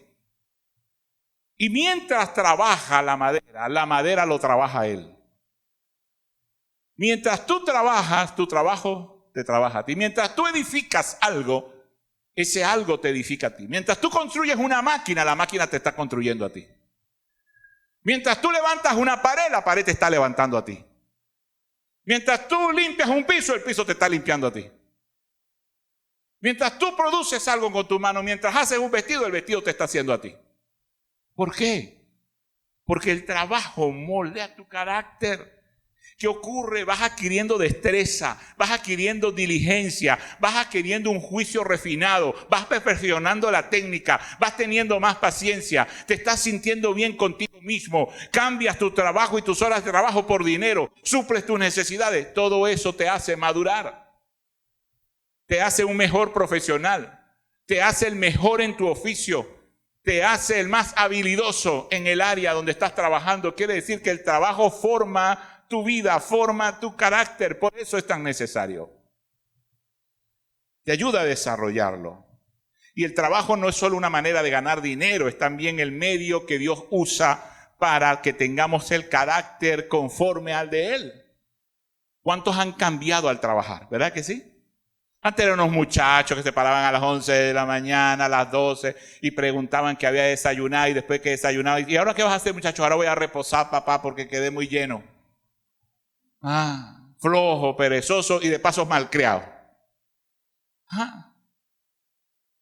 Y mientras trabaja la madera lo trabaja él. Mientras tú trabajas, tu trabajo te trabaja a ti. Mientras tú edificas algo, ese algo te edifica a ti. Mientras tú construyes una máquina, la máquina te está construyendo a ti. Mientras tú levantas una pared, la pared te está levantando a ti. Mientras tú limpias un piso, el piso te está limpiando a ti. Mientras tú produces algo con tu mano, mientras haces un vestido, el vestido te está haciendo a ti. ¿Por qué? Porque el trabajo moldea tu carácter. ¿Qué ocurre? Vas adquiriendo destreza, vas adquiriendo diligencia, vas adquiriendo un juicio refinado, vas perfeccionando la técnica, vas teniendo más paciencia, te estás sintiendo bien contigo mismo, cambias tu trabajo y tus horas de trabajo por dinero, suples tus necesidades. Todo eso te hace madurar, te hace un mejor profesional, te hace el mejor en tu oficio, te hace el más habilidoso en el área donde estás trabajando. Quiere decir que el trabajo forma tu vida, forma tu carácter, por eso es tan necesario. Te ayuda a desarrollarlo. Y el trabajo no es solo una manera de ganar dinero, es también el medio que Dios usa para que tengamos el carácter conforme al de Él. ¿Cuántos han cambiado al trabajar? ¿Verdad que sí? Antes eran unos muchachos que se paraban a las 11 de la mañana, a las 12 y preguntaban que había desayunado y después que desayunaba. ¿Y ahora qué vas a hacer, muchachos? Ahora voy a reposar, papá, porque quedé muy lleno. Flojo, perezoso y de paso malcriado.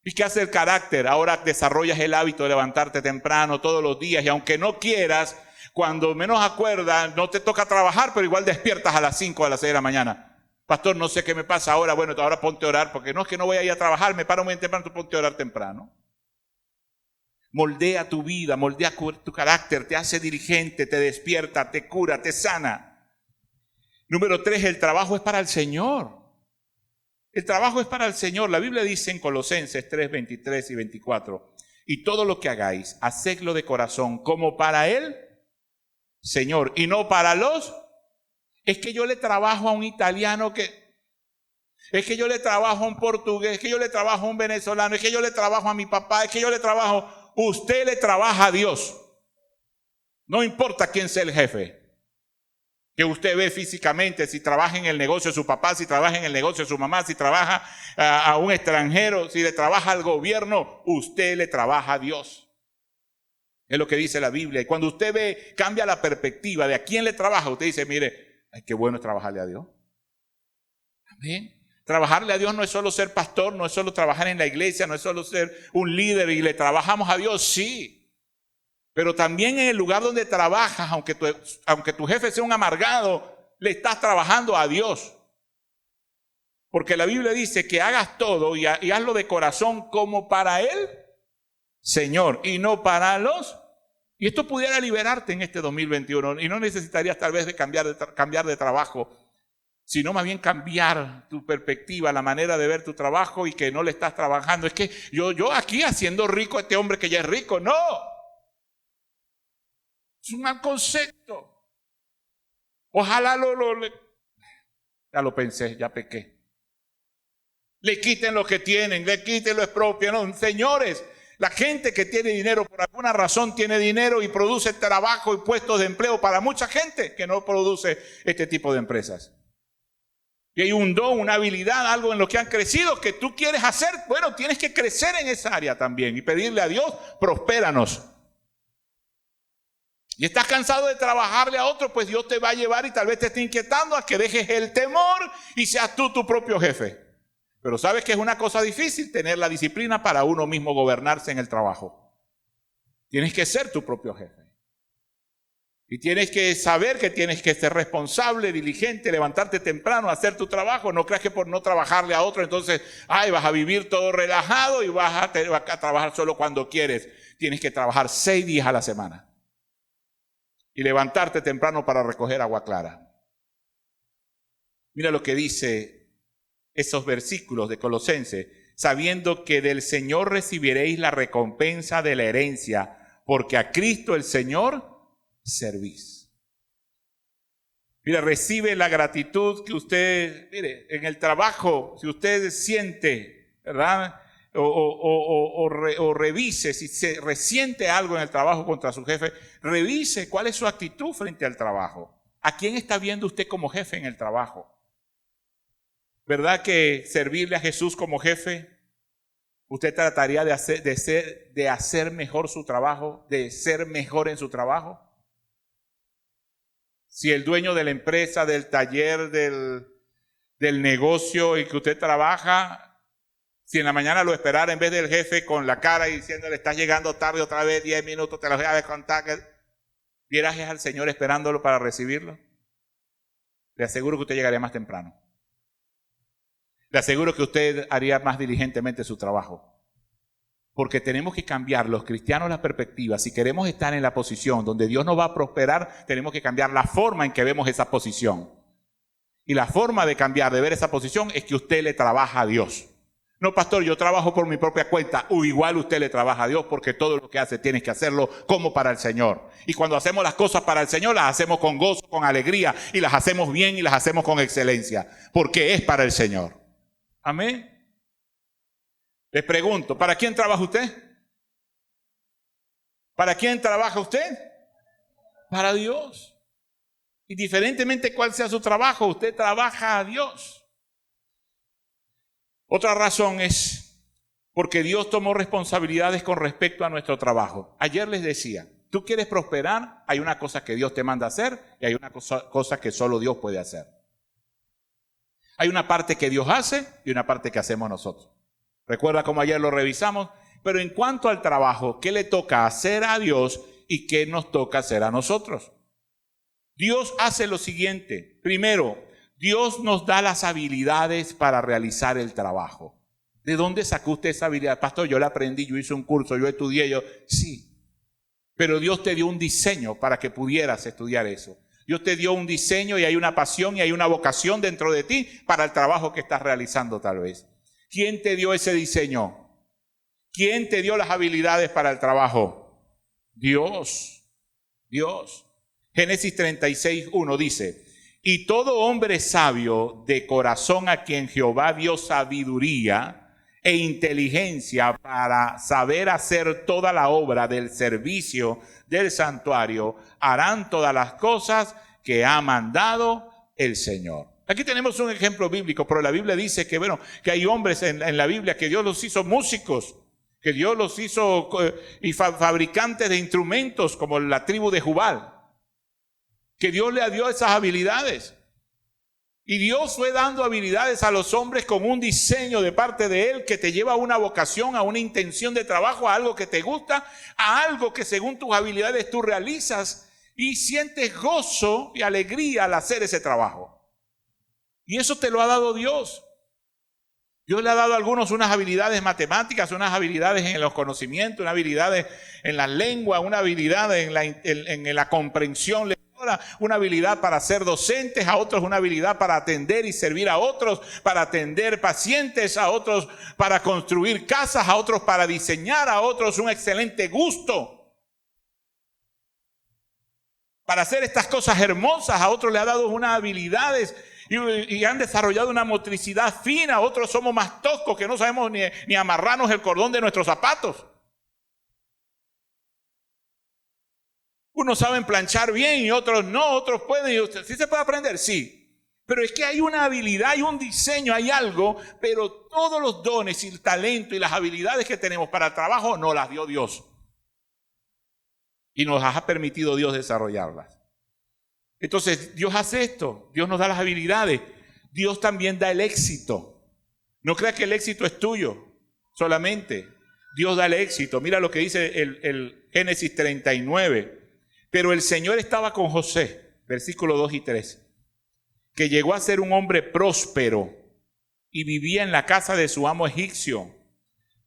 ¿Y qué hace el carácter? Ahora desarrollas el hábito de levantarte temprano todos los días y aunque no quieras, cuando menos acuerdas, no te toca trabajar, pero igual despiertas a las 5 o a las 6 de la mañana. Pastor, no sé qué me pasa ahora. Bueno, ahora ponte a orar, porque no es que no voy a ir a trabajar, me paro muy temprano, tú ponte a orar temprano. Moldea tu vida, moldea tu carácter, te hace diligente, te despierta, te cura, te sana. Número 3, el trabajo es para el Señor. El trabajo es para el Señor. La Biblia dice en Colosenses 3, 23 y 24, y todo lo que hagáis, hacedlo de corazón, como para el Señor, y no para los... Es que yo le trabajo a un italiano es que yo le trabajo a un portugués, es que yo le trabajo a un venezolano, es que yo le trabajo a mi papá, es que yo le trabajo... Usted le trabaja a Dios. No importa quién sea el jefe. que usted ve físicamente, si trabaja en el negocio de su papá, si trabaja en el negocio de su mamá, si trabaja a un extranjero, si le trabaja al gobierno, usted le trabaja a Dios. Es lo que dice la Biblia. Y cuando usted ve, cambia la perspectiva de a quién le trabaja, usted dice, mire, ay, qué bueno es trabajarle a Dios. Amén. Trabajarle a Dios no es solo ser pastor, no es solo trabajar en la iglesia, no es solo ser un líder y le trabajamos a Dios, sí. Pero también en el lugar donde trabajas, aunque tu jefe sea un amargado, le estás trabajando a Dios. Porque la Biblia dice que hagas todo y hazlo de corazón como para Él, Señor, y no para los. Y esto pudiera liberarte en este 2021 y no necesitarías tal vez de cambiar de trabajo, sino más bien cambiar tu perspectiva, la manera de ver tu trabajo y que no le estás trabajando. Es que yo aquí haciendo rico a este hombre que ya es rico. No. Es un mal concepto. Ojalá ya lo pensé, ya pequé. Le quiten lo que tienen, le quiten lo expropio. No, señores, la gente que tiene dinero, por alguna razón tiene dinero y produce trabajo y puestos de empleo para mucha gente que no produce este tipo de empresas. Y hay un don, una habilidad, algo en lo que han crecido que tú quieres hacer. Bueno, tienes que crecer en esa área también y pedirle a Dios, prospéranos. Y estás cansado de trabajarle a otro, pues Dios te va a llevar y tal vez te esté inquietando a que dejes el temor y seas tú tu propio jefe. Pero sabes que es una cosa difícil tener la disciplina para uno mismo gobernarse en el trabajo. Tienes que ser tu propio jefe. Y tienes que saber que tienes que ser responsable, diligente, levantarte temprano, hacer tu trabajo. No creas que por no trabajarle a otro, entonces, vas a vivir todo relajado y vas a trabajar solo cuando quieres. Tienes que trabajar 6 días a la semana. Y levantarte temprano para recoger agua clara. Mira lo que dice esos versículos de Colosenses. Sabiendo que del Señor recibiréis la recompensa de la herencia, porque a Cristo el Señor servís. Mira, recibe la gratitud que usted, mire, en el trabajo, si usted siente, ¿verdad? O revise, si se resiente algo en el trabajo contra su jefe, revise cuál es su actitud frente al trabajo. ¿A quién está viendo usted como jefe en el trabajo? ¿Verdad que servirle a Jesús como jefe, usted trataría de hacer mejor su trabajo, de ser mejor en su trabajo? Si el dueño de la empresa, del taller, del negocio y que usted trabaja, si en la mañana lo esperara en vez del jefe con la cara y diciéndole, estás llegando tarde otra vez, 10 minutos, te lo voy a descontar, ¿vieras al Señor esperándolo para recibirlo? Le aseguro que usted llegaría más temprano. Le aseguro que usted haría más diligentemente su trabajo. Porque tenemos que cambiar los cristianos la perspectiva. Si queremos estar en la posición donde Dios nos va a prosperar, tenemos que cambiar la forma en que vemos esa posición. Y la forma de cambiar, de ver esa posición, es que usted le trabaja a Dios. No, pastor, yo trabajo por mi propia cuenta. Igual usted le trabaja a Dios porque todo lo que hace tienes que hacerlo como para el Señor. Y cuando hacemos las cosas para el Señor, las hacemos con gozo, con alegría, y las hacemos bien y las hacemos con excelencia. Porque es para el Señor. Amén. Les pregunto, ¿para quién trabaja usted? ¿Para quién trabaja usted? Para Dios. Indiferentemente cuál sea su trabajo, usted trabaja a Dios. Otra razón es porque Dios tomó responsabilidades con respecto a nuestro trabajo. Ayer les decía, tú quieres prosperar, hay una cosa que Dios te manda a hacer y hay una cosa que solo Dios puede hacer. Hay una parte que Dios hace y una parte que hacemos nosotros. Recuerda cómo ayer lo revisamos, pero en cuanto al trabajo, ¿qué le toca hacer a Dios y qué nos toca hacer a nosotros? Dios hace lo siguiente. Primero, Dios nos da las habilidades para realizar el trabajo. ¿De dónde sacó usted esa habilidad? Pastor, yo la aprendí, yo hice un curso, yo estudié, sí. Pero Dios te dio un diseño para que pudieras estudiar eso. Dios te dio un diseño y hay una pasión y hay una vocación dentro de ti para el trabajo que estás realizando tal vez. ¿Quién te dio ese diseño? ¿Quién te dio las habilidades para el trabajo? Dios. Dios. Génesis 36:1 dice, y todo hombre sabio de corazón a quien Jehová dio sabiduría e inteligencia para saber hacer toda la obra del servicio del santuario, harán todas las cosas que ha mandado el Señor. Aquí tenemos un ejemplo bíblico, pero la Biblia dice que, que hay hombres en la Biblia que Dios los hizo músicos, que Dios los hizo y fabricantes de instrumentos, como la tribu de Jubal, que Dios le dio esas habilidades. Y Dios fue dando habilidades a los hombres con un diseño de parte de Él que te lleva a una vocación, a una intención de trabajo, a algo que te gusta, a algo que según tus habilidades tú realizas y sientes gozo y alegría al hacer ese trabajo. Y eso te lo ha dado Dios. Dios le ha dado a algunos unas habilidades matemáticas, unas habilidades en los conocimientos, unas habilidades en la lengua, una habilidad en la comprensión lectora, una habilidad para ser docentes, a otros una habilidad para atender y servir a otros, para atender pacientes, a otros para construir casas, a otros para diseñar, a otros un excelente gusto para hacer estas cosas hermosas, a otros le ha dado unas habilidades y han desarrollado una motricidad fina. Otros somos más toscos que no sabemos ni amarrarnos el cordón de nuestros zapatos. Unos saben planchar bien y otros no, otros pueden. Y usted, ¿sí se puede aprender? Sí. Pero es que hay una habilidad, hay un diseño, hay algo, pero todos los dones y el talento y las habilidades que tenemos para el trabajo nos las dio Dios. Y nos ha permitido Dios desarrollarlas. Entonces, Dios hace esto. Dios nos da las habilidades. Dios también da el éxito. No creas que el éxito es tuyo solamente. Dios da el éxito. Mira lo que dice el Génesis 39. Pero el Señor estaba con José, versículos 2 y 3, que llegó a ser un hombre próspero y vivía en la casa de su amo egipcio.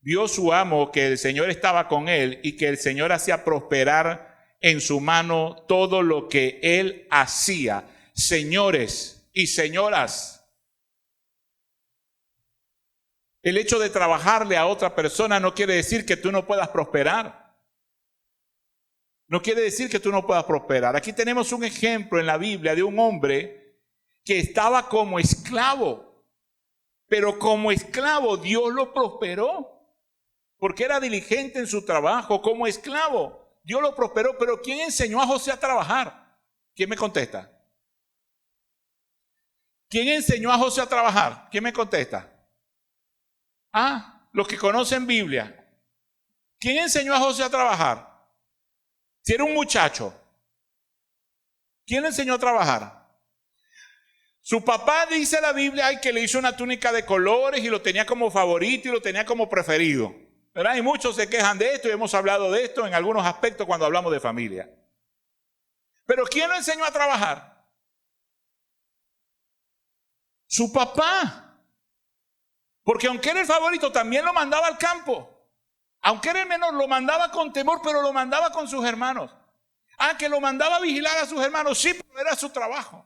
Vio su amo que el Señor estaba con él y que el Señor hacía prosperar en su mano todo lo que él hacía. Señores y señoras, el hecho de trabajarle a otra persona no quiere decir que tú no puedas prosperar. No quiere decir que tú no puedas prosperar. Aquí tenemos un ejemplo en la Biblia de un hombre que estaba como esclavo, pero como esclavo Dios lo prosperó, porque era diligente en su trabajo como esclavo. Dios lo prosperó, pero ¿quién enseñó a José a trabajar? ¿Quién me contesta? ¿Quién enseñó a José a trabajar? ¿Quién me contesta? Los que conocen Biblia. ¿Quién enseñó a José a trabajar? Si era un muchacho, ¿quién le enseñó a trabajar? Su papá, dice la Biblia, que le hizo una túnica de colores y lo tenía como favorito y lo tenía como preferido. ¿Verdad? Y muchos se quejan de esto y hemos hablado de esto en algunos aspectos cuando hablamos de familia. Pero ¿quién lo enseñó a trabajar? Su papá. Porque aunque era el favorito, también lo mandaba al campo. Aunque era el menor, lo mandaba con temor, pero lo mandaba con sus hermanos. Que lo mandaba a vigilar a sus hermanos, sí, pero era su trabajo.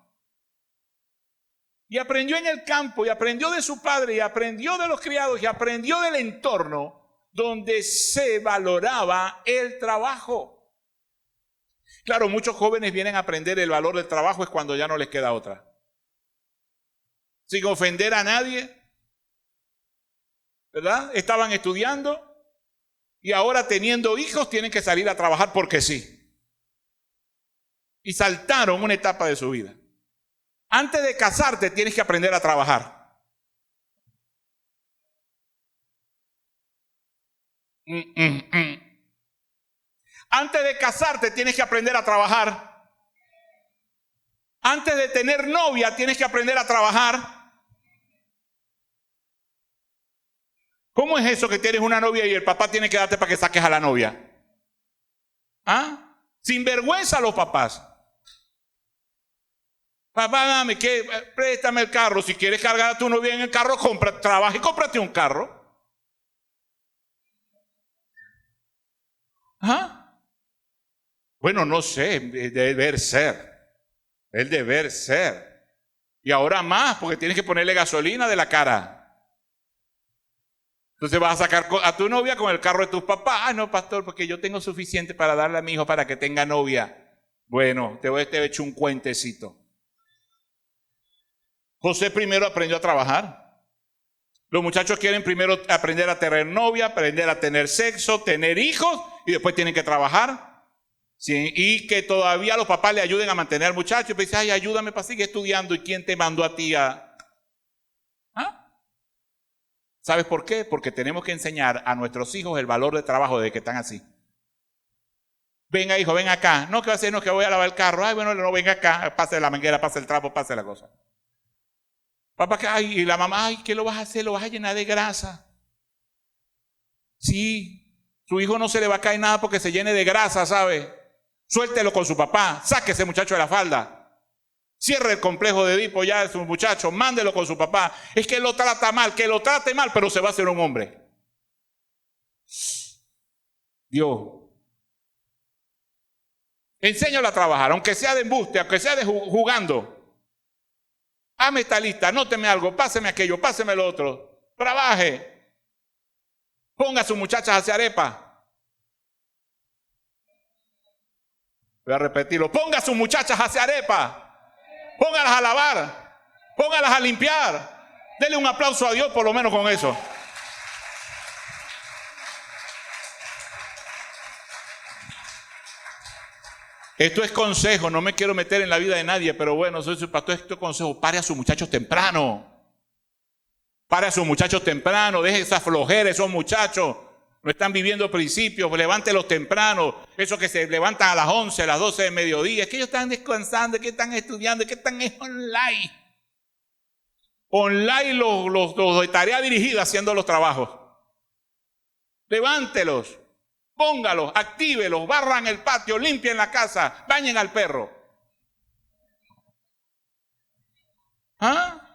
Y aprendió en el campo, y aprendió de su padre, y aprendió de los criados, y aprendió del entorno donde se valoraba el trabajo. Claro, muchos jóvenes vienen a aprender el valor del trabajo es cuando ya no les queda otra. Sin ofender a nadie, ¿verdad? Estaban estudiando y ahora teniendo hijos tienen que salir a trabajar porque sí. Y saltaron una etapa de su vida. Antes de casarte tienes que aprender a trabajar. Antes de casarte tienes que aprender a trabajar. Antes de tener novia tienes que aprender a trabajar. ¿Cómo es eso que tienes una novia y el papá tiene que darte para que saques a la novia? Sin vergüenza los papás. Papá, dame, préstame el carro. Si quieres cargar a tu novia en el carro, trabaja y cómprate un carro. Bueno, no sé, deber ser. El deber ser. Y ahora más, porque tienes que ponerle gasolina de la cara. Entonces vas a sacar a tu novia con el carro de tus papás. No, pastor, porque yo tengo suficiente para darle a mi hijo para que tenga novia. Bueno, te he hecho un cuentecito. José primero aprendió a trabajar. Los muchachos quieren primero aprender a tener novia, aprender a tener sexo, tener hijos y después tienen que trabajar. Sí, y que todavía los papás le ayuden a mantener al muchacho. Y pues dice, ay, ayúdame para seguir estudiando. ¿Y quién te mandó a ti a...? ¿Ah? ¿Sabes por qué? Porque tenemos que enseñar a nuestros hijos el valor del trabajo desde que están así. Venga, hijo, ven acá. No, ¿qué va a hacer? No, que voy a lavar el carro. Ay, bueno, no, venga acá. Pase la manguera, pase el trapo, pase la cosa. Papá, ay, y la mamá, ay, ¿qué lo vas a hacer? Lo vas a llenar de grasa. Sí, su hijo no se le va a caer nada porque se llene de grasa, ¿sabe? Suéltelo con su papá, saque ese muchacho de la falda. Cierre el complejo de Edipo ya de su muchacho, mándelo con su papá. Es que él lo trata mal, que lo trate mal, pero se va a hacer un hombre. Dios. Enséñalo a trabajar, aunque sea de embuste, aunque sea de jugando. Hazme esta lista, anóteme algo, páseme aquello, páseme lo otro. Trabaje. Ponga a sus muchachas a hacer arepa. Voy a repetirlo. Ponga a sus muchachas a hacer arepa. Póngalas a lavar. Póngalas a limpiar. Dele un aplauso a Dios por lo menos con eso. Esto es consejo, no me quiero meter en la vida de nadie, pero bueno, soy su pastor, esto es consejo. Pare a sus muchachos temprano. Pare a sus muchachos temprano, deje esa flojera, esos muchachos. No están viviendo principios, levántelos temprano. Esos que se levantan a las 11, a las 12 de mediodía. Es que ellos están descansando, es que están estudiando, es que están online. Online los de tarea dirigida haciendo los trabajos. Levántelos, póngalos, actívelos, barran el patio, limpien la casa, bañen al perro. ¿Ah?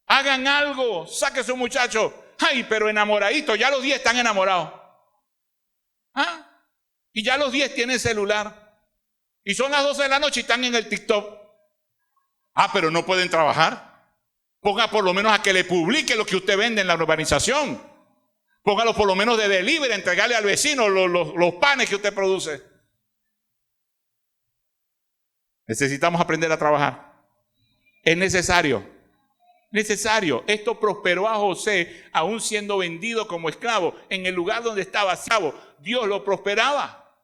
Hagan algo, saque a su muchacho. Ay, pero enamoradito, ya los 10 están enamorados. ¿Ah? Y ya los 10 tienen celular. Y son las 12 de la noche y están en el TikTok. Ah, pero no pueden trabajar. Ponga por lo menos a que le publique lo que usted vende en la urbanización. Póngalo por lo menos de delivery, entregarle al vecino los panes que usted produce. Necesitamos aprender a trabajar. Es necesario. Necesario. Esto prosperó a José, aún siendo vendido como esclavo. En el lugar donde estaba esclavo, Dios lo prosperaba.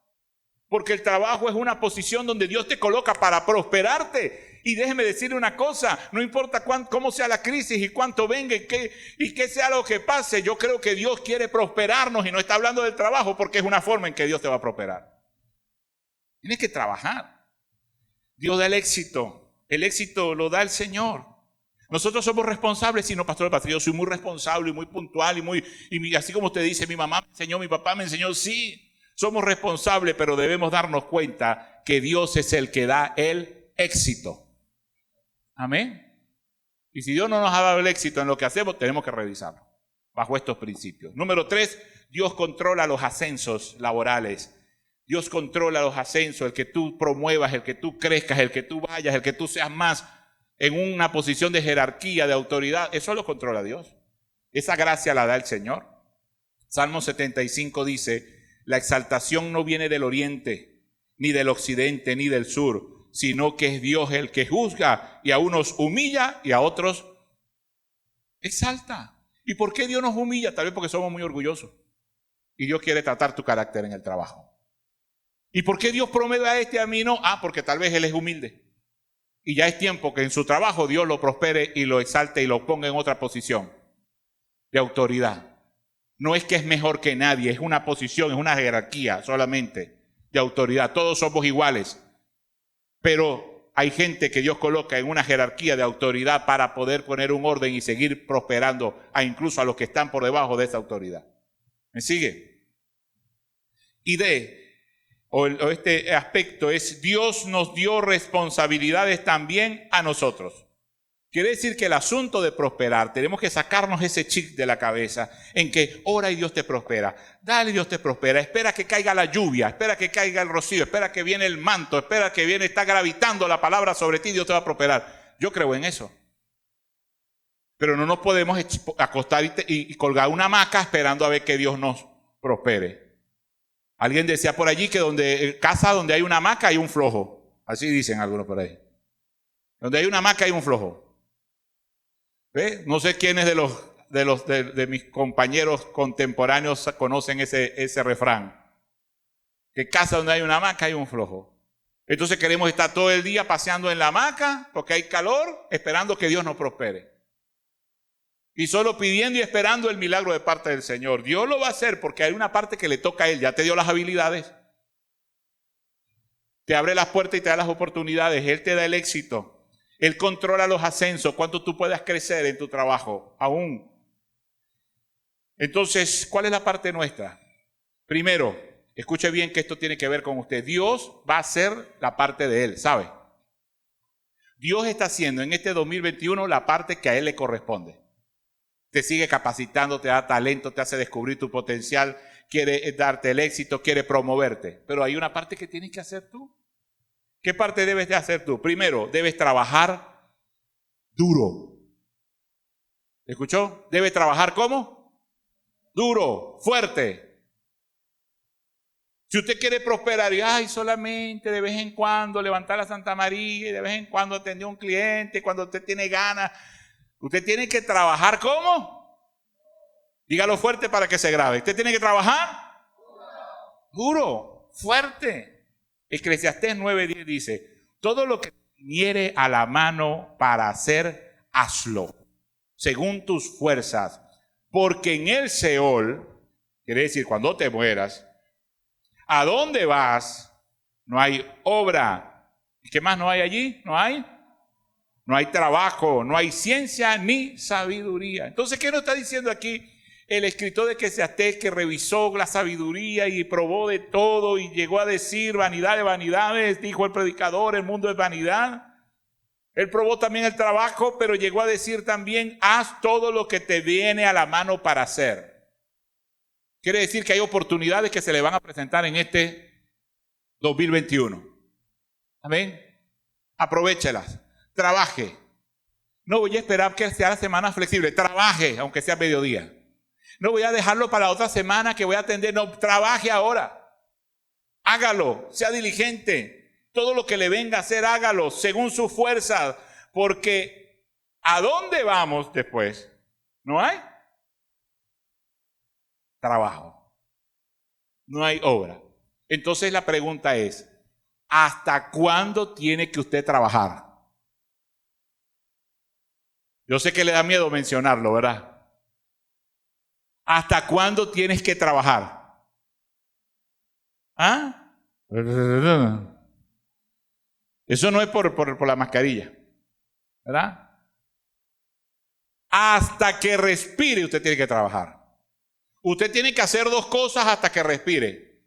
Porque el trabajo es una posición donde Dios te coloca para prosperarte. Y déjeme decirle una cosa, no importa cómo sea la crisis y cuánto venga y qué sea lo que pase, yo creo que Dios quiere prosperarnos y no está hablando del trabajo porque es una forma en que Dios te va a prosperar. Tienes que trabajar. Dios da el éxito lo da el Señor. Nosotros somos responsables, sí, no, pastor, yo soy muy responsable y muy puntual y así como usted dice, mi mamá me enseñó, mi papá me enseñó, sí, somos responsables, pero debemos darnos cuenta que Dios es el que da el éxito. Amén. Y si Dios no nos ha dado el éxito en lo que hacemos, tenemos que revisarlo bajo estos principios. Número 3, Dios controla los ascensos laborales. Dios controla los ascensos, el que tú promuevas, el que tú crezcas, el que tú vayas, el que tú seas más en una posición de jerarquía, de autoridad. Eso lo controla Dios. Esa gracia la da el Señor. Salmo 75 dice, la exaltación no viene del oriente, ni del occidente, ni del sur, sino que es Dios el que juzga y a unos humilla y a otros exalta. ¿Y por qué Dios nos humilla? Tal vez porque somos muy orgullosos y Dios quiere tratar tu carácter en el trabajo. ¿Y por qué Dios promueve a este a mí no? Ah, porque tal vez él es humilde y ya es tiempo que en su trabajo Dios lo prospere y lo exalte y lo ponga en otra posición de autoridad. No es que es mejor que nadie, es una posición, es una jerarquía solamente de autoridad. Todos somos iguales. Pero hay gente que Dios coloca en una jerarquía de autoridad para poder poner un orden y seguir prosperando incluso a los que están por debajo de esa autoridad. ¿Me sigue? Y este aspecto es, Dios nos dio responsabilidades también a nosotros. Quiere decir que el asunto de prosperar, tenemos que sacarnos ese chip de la cabeza en que ora y Dios te prospera. Dale, Dios te prospera. Espera que caiga la lluvia, espera que caiga el rocío, espera que viene el manto, espera que está gravitando la palabra sobre ti, Dios te va a prosperar. Yo creo en eso. Pero no nos podemos acostar y colgar una hamaca esperando a ver que Dios nos prospere. Alguien decía por allí que casa donde hay una hamaca hay un flojo. Así dicen algunos por ahí. Donde hay una hamaca hay un flojo. ¿Ve? No sé quiénes de mis compañeros contemporáneos conocen ese refrán. Que casa donde hay una hamaca hay un flojo. Entonces queremos estar todo el día paseando en la hamaca porque hay calor, esperando que Dios nos prospere. Y solo pidiendo y esperando el milagro de parte del Señor. Dios lo va a hacer porque hay una parte que le toca a Él. Ya te dio las habilidades. Te abre las puertas y te da las oportunidades. Él te da el éxito. Él controla los ascensos. Cuánto tú puedas crecer en tu trabajo. Aún. Entonces, ¿cuál es la parte nuestra? Primero, escuche bien que esto tiene que ver con usted. Dios va a hacer la parte de Él, ¿sabe? Dios está haciendo en este 2021 la parte que a Él le corresponde. Te sigue capacitando, te da talento, te hace descubrir tu potencial, quiere darte el éxito, quiere promoverte. Pero hay una parte que tienes que hacer tú. ¿Qué parte debes de hacer tú? Primero, debes trabajar duro. ¿Escuchó? Debes trabajar ¿cómo? Duro, fuerte. Si usted quiere prosperar y solamente de vez en cuando levantar la Santa María y de vez en cuando atender a un cliente, cuando usted tiene ganas, usted tiene que trabajar ¿cómo? Dígalo fuerte para que se grabe. Usted tiene que trabajar duro, fuerte. Eclesiastés 9:10 dice, todo lo que viniere a la mano para hacer, hazlo, según tus fuerzas, porque en el Seol, quiere decir cuando te mueras, ¿a dónde vas? No hay obra. ¿Y qué más no hay allí? No hay trabajo, no hay ciencia ni sabiduría. Entonces, ¿qué nos está diciendo aquí el escritor de Eclesiastés, que revisó la sabiduría y probó de todo y llegó a decir vanidad de vanidades? Dijo el predicador, el mundo es vanidad. Él probó también el trabajo, pero llegó a decir también, haz todo lo que te viene a la mano para hacer. Quiere decir que hay oportunidades que se le van a presentar en este 2021. Amén. Aprovéchelas. Trabaje. No voy a esperar que sea la semana flexible. Trabaje, aunque sea mediodía. No voy a dejarlo para la otra semana que voy a atender. No, trabaje ahora. Hágalo. Sea diligente. Todo lo que le venga a hacer, hágalo según su fuerza. Porque ¿a dónde vamos después? ¿No hay? Trabajo. No hay obra. Entonces la pregunta es, ¿hasta cuándo tiene que usted trabajar? Yo sé que le da miedo mencionarlo, ¿verdad? ¿Hasta cuándo tienes que trabajar? ¿Ah? Eso no es por la mascarilla, ¿verdad? Hasta que respire usted tiene que trabajar. Usted tiene que hacer dos cosas hasta que respire.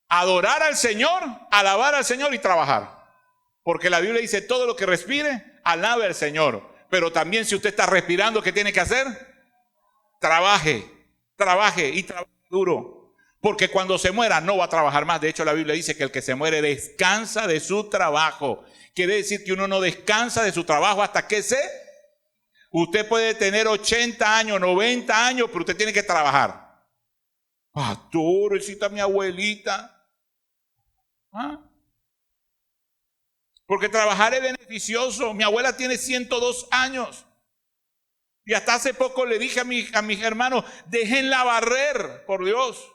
Adorar al Señor, alabar al Señor y trabajar. Porque la Biblia dice, todo lo que respire, alabe al Señor. Pero también si usted está respirando, ¿qué tiene que hacer? Trabaje y trabaje duro. Porque cuando se muera no va a trabajar más. De hecho, la Biblia dice que el que se muere descansa de su trabajo. Quiere decir que uno no descansa de su trabajo hasta que se... Usted puede tener 80 años, 90 años, pero usted tiene que trabajar. Pastor, necesita mi abuelita. ¿Ah? Porque trabajar es beneficioso. Mi abuela tiene 102 años. Y hasta hace poco le dije a mis hermanos, déjenla barrer, por Dios.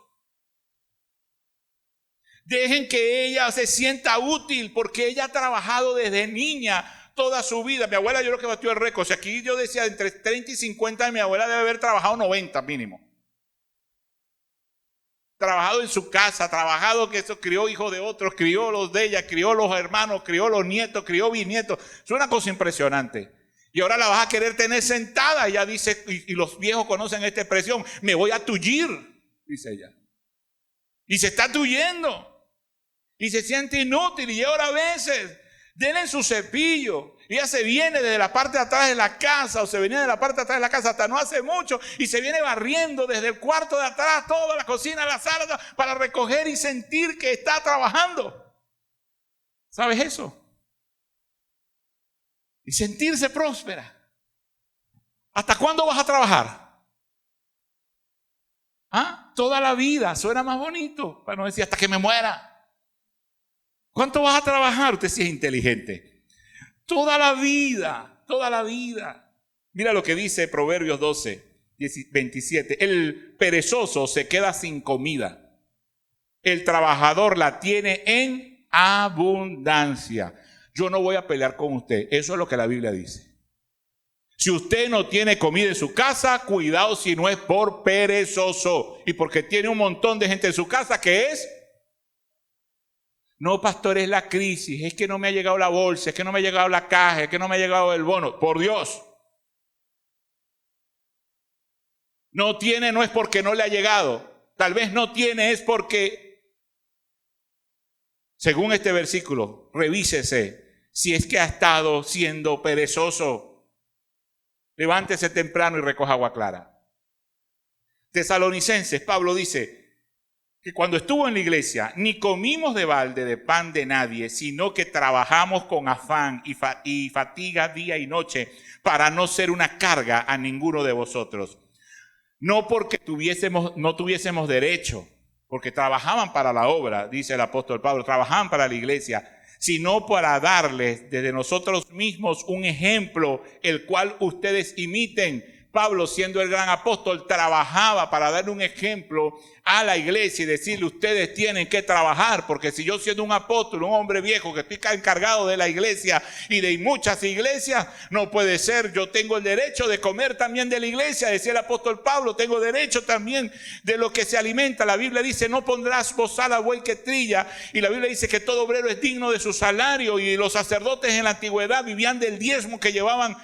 Dejen que ella se sienta útil, porque ella ha trabajado desde niña toda su vida. Mi abuela yo creo que batió el récord. O sea, aquí yo decía entre 30 y 50, mi abuela debe haber trabajado 90 mínimo. Trabajado en su casa, trabajado que eso, crió hijos de otros, crió los de ella, crió los hermanos, crió los nietos, crió bisnietos. Es una cosa impresionante. Y ahora la vas a querer tener sentada. Ella dice, y los viejos conocen esta expresión, me voy a tullir, dice ella. Y se está tuyendo. Y se siente inútil. Y ahora a veces, denle su cepillo. Ella se viene desde la parte de atrás de la casa, o se venía de la parte de atrás de la casa hasta no hace mucho, y se viene barriendo desde el cuarto de atrás, toda la cocina, la sala, para recoger y sentir que está trabajando. ¿Sabes eso? Y sentirse próspera. ¿Hasta cuándo vas a trabajar? ¿Ah? Toda la vida. Suena más bonito. Para no decir hasta que me muera. ¿Cuánto vas a trabajar? Usted sí es inteligente. Toda la vida. Toda la vida. Mira lo que dice Proverbios 12:27. El perezoso se queda sin comida. El trabajador la tiene en abundancia. Yo no voy a pelear con usted. Eso es lo que la Biblia dice. Si usted no tiene comida en su casa, cuidado si no es por perezoso y porque tiene un montón de gente en su casa que es. No, pastor, es la crisis, es que no me ha llegado la bolsa, es que no me ha llegado la caja, es que no me ha llegado el bono. Por Dios. No tiene, no es porque no le ha llegado. Tal vez no tiene, es porque, según este versículo, revísese si es que ha estado siendo perezoso. Levántese temprano y recoja agua clara. Tesalonicenses, Pablo dice que cuando estuvo en la iglesia, ni comimos de balde de pan de nadie, sino que trabajamos con afán y fatiga día y noche para no ser una carga a ninguno de vosotros. No porque no tuviésemos derecho, porque trabajaban para la obra, dice el apóstol Pablo, trabajaban para la iglesia, sino para darles desde nosotros mismos un ejemplo, el cual ustedes imiten. Pablo, siendo el gran apóstol, trabajaba para darle un ejemplo a la iglesia y decirle, ustedes tienen que trabajar, porque si yo siendo un apóstol, un hombre viejo que estoy encargado de la iglesia y de muchas iglesias, no puede ser, yo tengo el derecho de comer también de la iglesia, decía el apóstol Pablo, tengo derecho también de lo que se alimenta. La Biblia dice, no pondrás bozal a buey que trilla, y la Biblia dice que todo obrero es digno de su salario, y los sacerdotes en la antigüedad vivían del diezmo que llevaban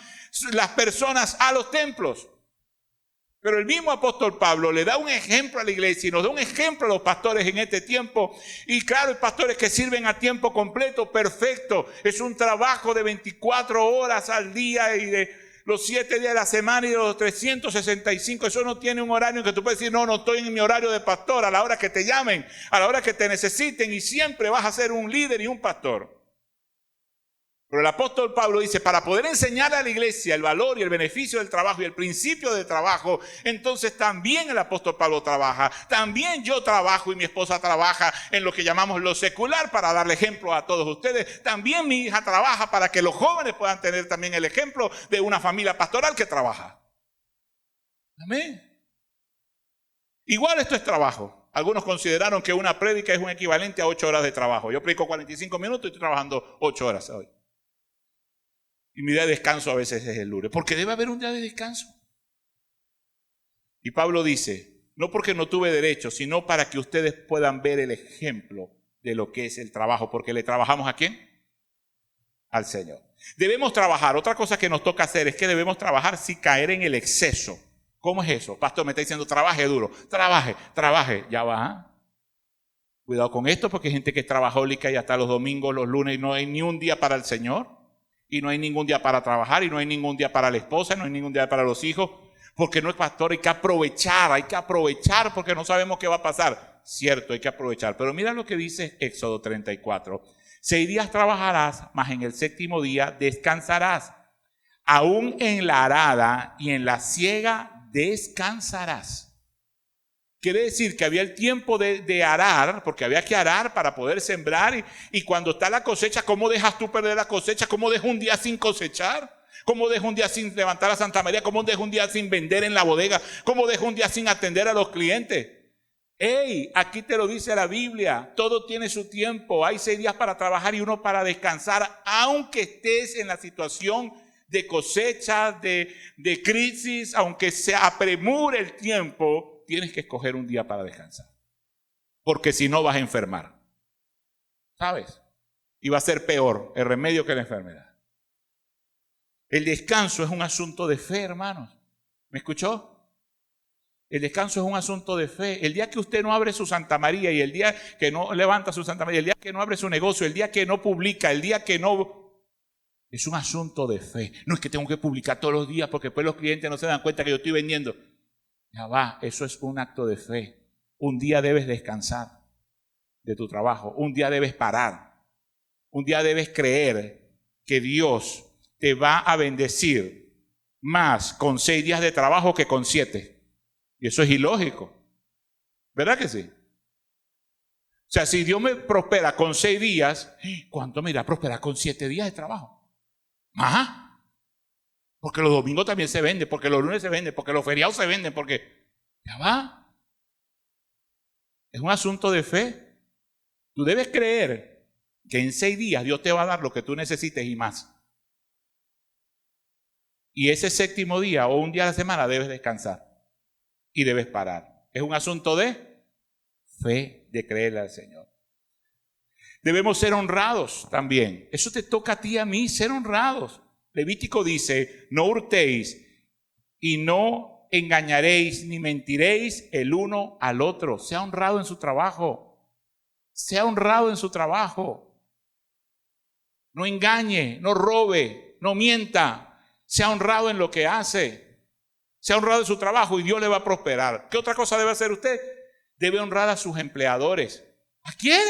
las personas a los templos. Pero el mismo apóstol Pablo le da un ejemplo a la iglesia y nos da un ejemplo a los pastores en este tiempo. Y claro, hay pastores que sirven a tiempo completo, perfecto. Es un trabajo de 24 horas al día y de los 7 días de la semana y de los 365. Eso no tiene un horario que tú puedes decir, no estoy en mi horario de pastor, a la hora que te llamen, a la hora que te necesiten, y siempre vas a ser un líder y un pastor. Pero el apóstol Pablo dice, para poder enseñar a la iglesia el valor y el beneficio del trabajo y el principio del trabajo, entonces también el apóstol Pablo trabaja, también yo trabajo y mi esposa trabaja en lo que llamamos lo secular para darle ejemplo a todos ustedes. También mi hija trabaja para que los jóvenes puedan tener también el ejemplo de una familia pastoral que trabaja. Amén. Igual esto es trabajo. Algunos consideraron que una prédica es un equivalente a 8 horas de trabajo. Yo predico 45 minutos y estoy trabajando 8 horas hoy. Y mi día de descanso a veces es el lunes, porque debe haber un día de descanso. Y Pablo dice, no porque no tuve derecho, sino para que ustedes puedan ver el ejemplo de lo que es el trabajo, porque le trabajamos ¿a quién? Al Señor. Debemos trabajar. Otra cosa que nos toca hacer es que debemos trabajar sin caer en el exceso. ¿Cómo es eso? Pastor, me está diciendo, trabaje duro. Trabaje. Ya va. Cuidado con esto, porque hay gente que es trabajólica y hasta los domingos, los lunes, no hay ni un día para el Señor. Y no hay ningún día para trabajar, y no hay ningún día para la esposa, no hay ningún día para los hijos, porque no es pastor, hay que aprovechar porque no sabemos qué va a pasar. Cierto, hay que aprovechar, pero mira lo que dice Éxodo 34. 6 días trabajarás, mas en el 7º día descansarás. Aún en la arada y en la siega descansarás. Quiere decir que había el tiempo de arar, porque había que arar para poder sembrar. Y cuando está la cosecha, ¿cómo dejas tú perder la cosecha? ¿Cómo dejas un día sin cosechar? ¿Cómo dejas un día sin levantar a Santa María? ¿Cómo dejas un día sin vender en la bodega? ¿Cómo dejas un día sin atender a los clientes? ¡Ey! Aquí te lo dice la Biblia. Todo tiene su tiempo. Hay 6 días para trabajar y 1 para descansar, aunque estés en la situación de cosecha, de crisis, aunque se apremure el tiempo. Tienes que escoger un día para descansar, porque si no vas a enfermar, ¿sabes? Y va a ser peor el remedio que la enfermedad. El descanso es un asunto de fe, hermanos. ¿Me escuchó? El descanso es un asunto de fe. El día que usted no abre su Santa María, y el día que no levanta su Santa María, el día que no abre su negocio, el día que no publica, el día que no... Es un asunto de fe. No es que tengo que publicar todos los días porque después los clientes no se dan cuenta que yo estoy vendiendo. Ya va, eso es un acto de fe. Un día debes descansar de tu trabajo. Un día debes parar. Un día debes creer que Dios te va a bendecir más con 6 días de trabajo que con 7. Y eso es ilógico. ¿Verdad que sí? O sea, si Dios me prospera con 6 días, ¿cuánto me irá a prosperar con 7 días de trabajo? Ajá. Porque los domingos también se venden, porque los lunes se venden, porque los feriados se venden, porque... Ya va. Es un asunto de fe. Tú debes creer que en 6 días Dios te va a dar lo que tú necesites y más. Y ese 7º día o un día a la semana debes descansar y debes parar. Es un asunto de fe, de creerle al Señor. Debemos ser honrados también. Eso te toca a ti y a mí, ser honrados. Levítico dice, no hurtéis y no engañaréis ni mentiréis el uno al otro. Sea honrado en su trabajo. Sea honrado en su trabajo. No engañe, no robe, no mienta. Sea honrado en lo que hace. Sea honrado en su trabajo y Dios le va a prosperar. ¿Qué otra cosa debe hacer usted? Debe honrar a sus empleadores. ¿A quién?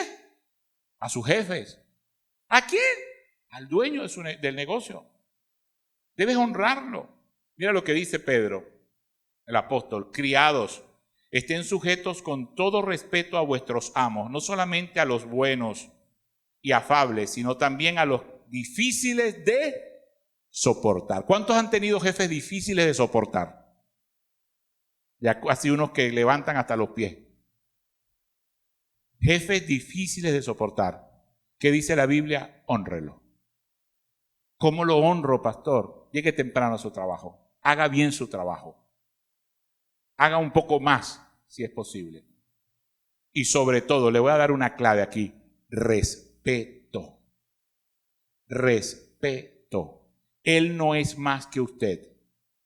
A sus jefes. ¿A quién? Al dueño del negocio. Debes honrarlo. Mira lo que dice Pedro, el apóstol. Criados, estén sujetos con todo respeto a vuestros amos, no solamente a los buenos y afables, sino también a los difíciles de soportar. ¿Cuántos han tenido jefes difíciles de soportar? Ya casi unos que levantan hasta los pies. Jefes difíciles de soportar. ¿Qué dice la Biblia? Hónrelo. ¿Cómo lo honro, pastor? Llegue temprano a su trabajo. Haga bien su trabajo. Haga un poco más, si es posible. Y sobre todo, le voy a dar una clave aquí. Respeto. Respeto. Él no es más que usted.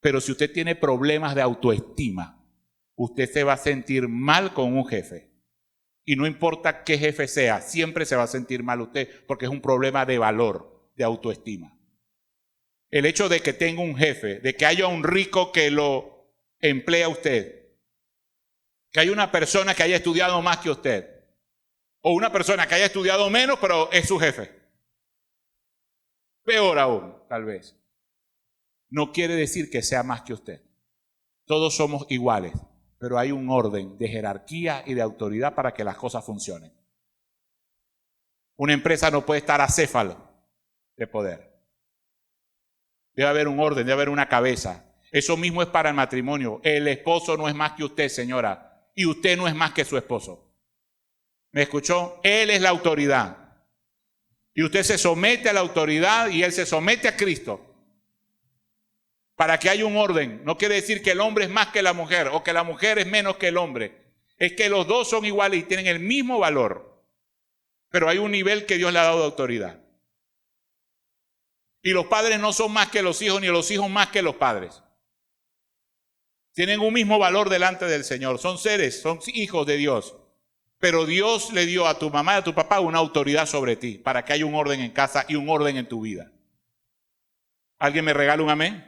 Pero si usted tiene problemas de autoestima, usted se va a sentir mal con un jefe. Y no importa qué jefe sea, siempre se va a sentir mal usted, porque es un problema de valor, de autoestima. El hecho de que tenga un jefe, de que haya un rico que lo emplea a usted, que haya una persona que haya estudiado más que usted, o una persona que haya estudiado menos, pero es su jefe. Peor aún, tal vez. No quiere decir que sea más que usted. Todos somos iguales, pero hay un orden de jerarquía y de autoridad para que las cosas funcionen. Una empresa no puede estar acéfalo de poder. Debe haber un orden, debe haber una cabeza. Eso mismo es para el matrimonio. El esposo no es más que usted, señora, y usted no es más que su esposo. ¿Me escuchó? Él es la autoridad. Y usted se somete a la autoridad y él se somete a Cristo. Para que haya un orden. No quiere decir que el hombre es más que la mujer o que la mujer es menos que el hombre. Es que los dos son iguales y tienen el mismo valor. Pero hay un nivel que Dios le ha dado de autoridad. Y los padres no son más que los hijos, ni los hijos más que los padres. Tienen un mismo valor delante del Señor. Son seres, son hijos de Dios. Pero Dios le dio a tu mamá y a tu papá una autoridad sobre ti, para que haya un orden en casa y un orden en tu vida. ¿Alguien me regala un amén?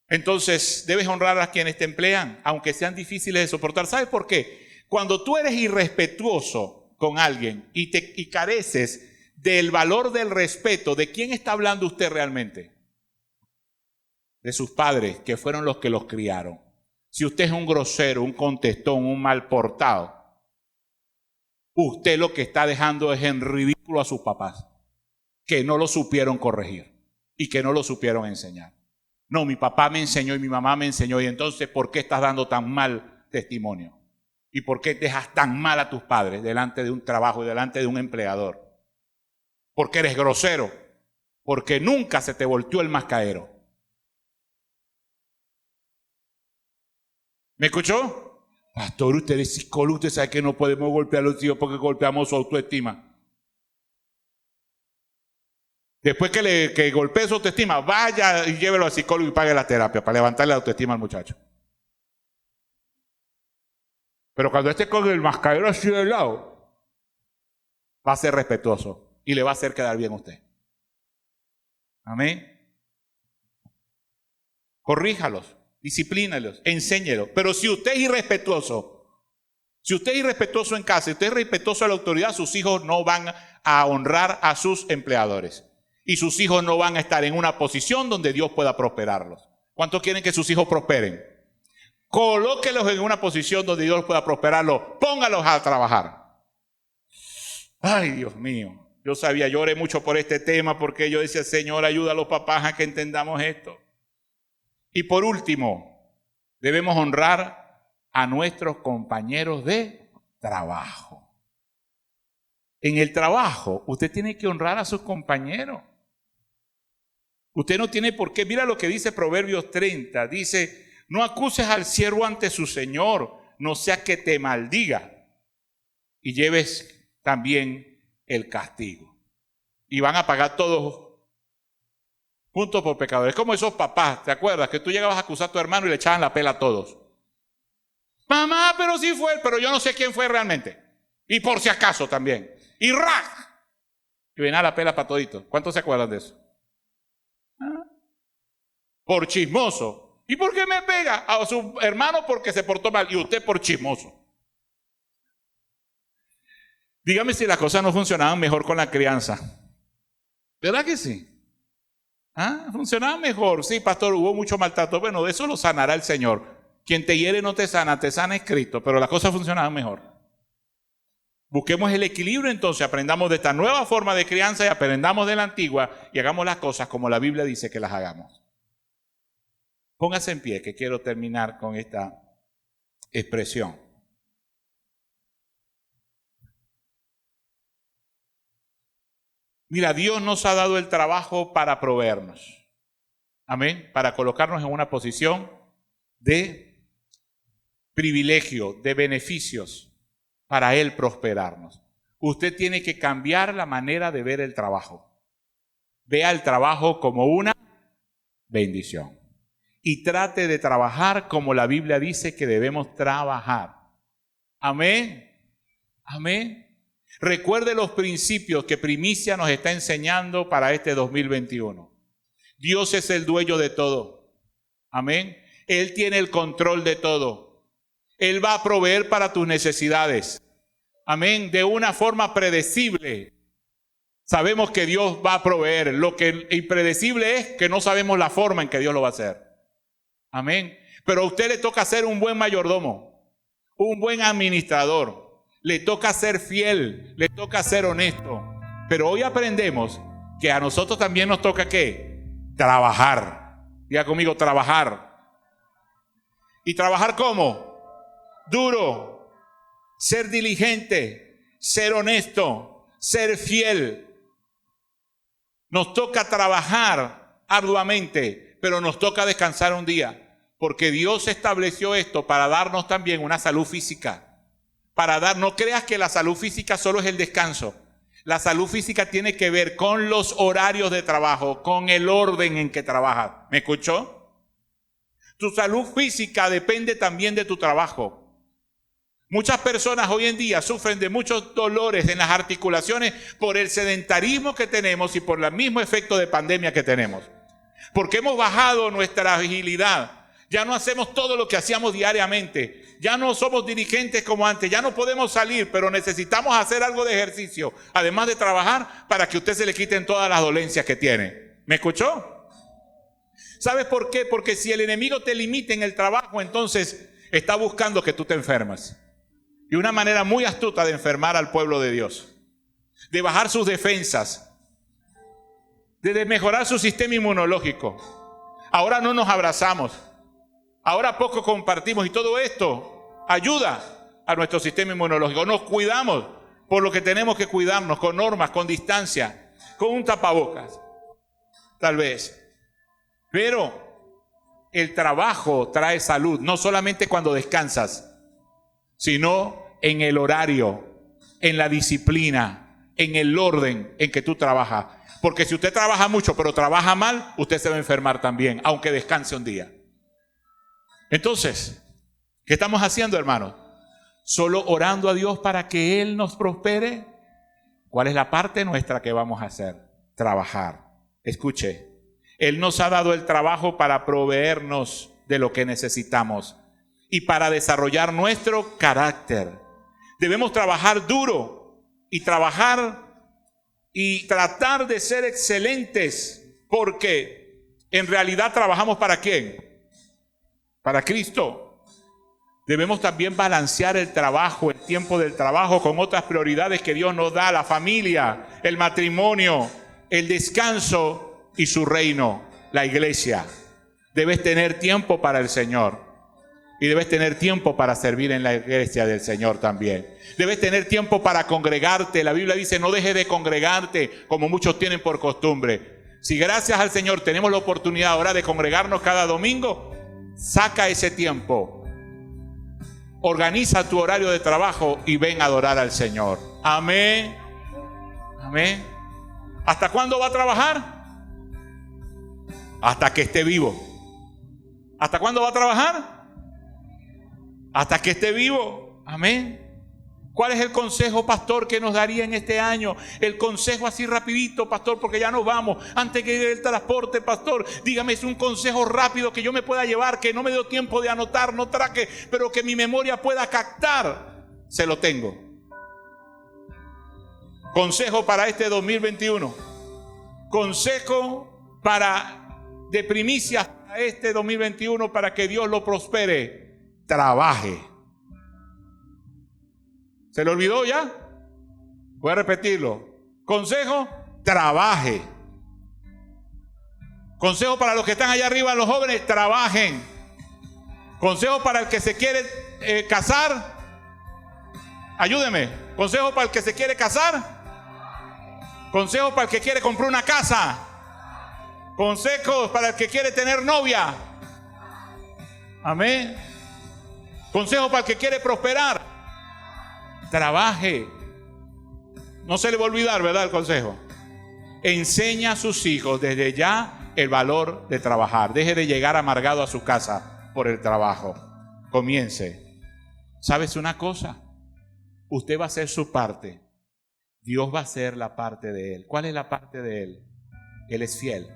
Entonces, debes honrar a quienes te emplean, aunque sean difíciles de soportar. ¿Sabes por qué? Cuando tú eres irrespetuoso con alguien y careces del valor del respeto, ¿de quién está hablando usted realmente? De sus padres, que fueron los que los criaron. Si usted es un grosero, un contestón, un mal portado, usted lo que está dejando es en ridículo a sus papás, que no lo supieron corregir y que no lo supieron enseñar. No, mi papá me enseñó y mi mamá me enseñó, y entonces, ¿por qué estás dando tan mal testimonio? ¿Y por qué dejas tan mal a tus padres delante de un trabajo y delante de un empleador? Porque eres grosero, porque nunca se te volteó el mascaero. ¿Me escuchó? Pastor, usted es psicólogo, usted sabe que no podemos golpear a los hijos porque golpeamos su autoestima. Después que golpee su autoestima, vaya y llévelo al psicólogo y pague la terapia para levantarle la autoestima al muchacho. Pero cuando esté con el mascarero así de lado, va a ser respetuoso y le va a hacer quedar bien a usted. Amén. Corríjalos, disciplínalos, enséñelos. Pero si usted es irrespetuoso, en casa, si usted es irrespetuoso a la autoridad, sus hijos no van a honrar a sus empleadores. Y sus hijos no van a estar en una posición donde Dios pueda prosperarlos. ¿Cuántos quieren que sus hijos prosperen? Colóquelos en una posición donde Dios pueda prosperarlos. Póngalos a trabajar. Ay, Dios mío. Yo oré mucho por este tema porque yo decía, Señor, ayuda a los papás a que entendamos esto. Y por último, debemos honrar a nuestros compañeros de trabajo. En el trabajo, usted tiene que honrar a sus compañeros. Usted no tiene por qué. Mira lo que dice Proverbios 30. Dice, no acuses al siervo ante su señor, no sea que te maldiga y lleves también el castigo. Y van a pagar todos juntos por pecadores. Es como esos papás, ¿te acuerdas? Que tú llegabas a acusar a tu hermano y le echaban la pela a todos. Mamá, pero sí fue él, pero yo no sé quién fue realmente. Y por si acaso también. Y ¡rac! Y venía la pela para toditos. ¿Cuántos se acuerdan de eso? ¿Ah? Por chismoso. ¿Y por qué me pega? A su hermano porque se portó mal y usted por chismoso. Dígame si las cosas no funcionaban mejor con la crianza. ¿Verdad que sí? ¿Ah? Funcionaba mejor. Sí, pastor, hubo mucho maltrato. Bueno, de eso lo sanará el Señor. Quien te hiere no te sana es Cristo, pero las cosas funcionaban mejor. Busquemos el equilibrio entonces, aprendamos de esta nueva forma de crianza y aprendamos de la antigua y hagamos las cosas como la Biblia dice que las hagamos. Póngase en pie, que quiero terminar con esta expresión. Mira, Dios nos ha dado el trabajo para proveernos. Amén. Para colocarnos en una posición de privilegio, de beneficios, para Él prosperarnos. Usted tiene que cambiar la manera de ver el trabajo. Vea el trabajo como una bendición. Y trate de trabajar como la Biblia dice que debemos trabajar. Amén. Amén. Recuerde los principios que Primicia nos está enseñando para este 2021. Dios es el dueño de todo. Amén. Él tiene el control de todo. Él va a proveer para tus necesidades. Amén. De una forma predecible. Sabemos que Dios va a proveer. Lo que impredecible es que no sabemos la forma en que Dios lo va a hacer. Amén. Pero a usted le toca ser un buen mayordomo, un buen administrador. Le toca ser fiel, le toca ser honesto. Pero hoy aprendemos que a nosotros también nos toca ¿qué? Trabajar. Diga conmigo, trabajar. ¿Y trabajar cómo? Duro, ser diligente, ser honesto, ser fiel. Nos toca trabajar arduamente, pero nos toca descansar un día, porque Dios estableció esto para darnos también una salud física. No creas que la salud física solo es el descanso. La salud física tiene que ver con los horarios de trabajo, con el orden en que trabajas. ¿Me escuchó? Tu salud física depende también de tu trabajo. Muchas personas hoy en día sufren de muchos dolores en las articulaciones por el sedentarismo que tenemos y por el mismo efecto de pandemia que tenemos. Porque hemos bajado nuestra agilidad. Ya no hacemos todo lo que hacíamos diariamente. Ya no somos dirigentes como antes. Ya no podemos salir, pero necesitamos hacer algo de ejercicio. Además de trabajar para que a usted se le quiten todas las dolencias que tiene. ¿Me escuchó? ¿Sabes por qué? Porque si el enemigo te limita en el trabajo, entonces está buscando que tú te enfermas. Y una manera muy astuta de enfermar al pueblo de Dios. De bajar sus defensas. De mejorar su sistema inmunológico. Ahora no nos abrazamos. Ahora poco compartimos y todo esto ayuda a nuestro sistema inmunológico. Nos cuidamos por lo que tenemos que cuidarnos, con normas, con distancia, con un tapabocas, tal vez. Pero el trabajo trae salud, no solamente cuando descansas, sino en el horario, en la disciplina, en el orden en que tú trabajas. Porque si usted trabaja mucho pero trabaja mal, usted se va a enfermar también, aunque descanse un día. Entonces, ¿qué estamos haciendo, hermanos? ¿Solo orando a Dios para que Él nos prospere? ¿Cuál es la parte nuestra que vamos a hacer? Trabajar. Escuche, Él nos ha dado el trabajo para proveernos de lo que necesitamos y para desarrollar nuestro carácter. Debemos trabajar duro y trabajar y tratar de ser excelentes, porque en realidad trabajamos ¿para quién? Para Cristo. Debemos también balancear el trabajo, el tiempo del trabajo con otras prioridades que Dios nos da, la familia, el matrimonio, el descanso y su reino, la iglesia. Debes tener tiempo para el Señor. Y debes tener tiempo para servir en la iglesia del Señor también. Debes tener tiempo para congregarte. La Biblia dice, no dejes de congregarte como muchos tienen por costumbre. Si gracias al Señor tenemos la oportunidad ahora de congregarnos cada domingo, saca ese tiempo. Organiza tu horario de trabajo y ven a adorar al Señor. Amén. Amén. ¿Hasta cuándo va a trabajar? Hasta que esté vivo. ¿Hasta cuándo va a trabajar? Hasta que esté vivo. Amén. ¿Cuál es el consejo, pastor, que nos daría en este año? El consejo así rapidito, pastor, porque ya nos vamos. Antes que llegue el transporte, pastor, dígame, es un consejo rápido que yo me pueda llevar, que no me dio tiempo de anotar, no traje, pero que mi memoria pueda captar. Se lo tengo. Consejo para este 2021. Consejo de primicias para este 2021 para que Dios lo prospere. Trabaje. ¿Se le olvidó ya? Voy a repetirlo. Consejo, trabaje. Consejo para los que están allá arriba, los jóvenes, trabajen. Consejo para el que se quiere casar. Ayúdeme. Consejo para el que se quiere casar. Consejo para el que quiere comprar una casa. Consejos para el que quiere tener novia. Amén. Consejo para el que quiere prosperar. Trabaje. No se le va a olvidar, ¿verdad? El consejo. Enseña a sus hijos desde ya el valor de trabajar. Deje de llegar amargado a su casa por el trabajo. Comience. ¿Sabes una cosa? Usted va a hacer su parte. Dios va a hacer la parte de Él. ¿Cuál es la parte de Él? Él es fiel.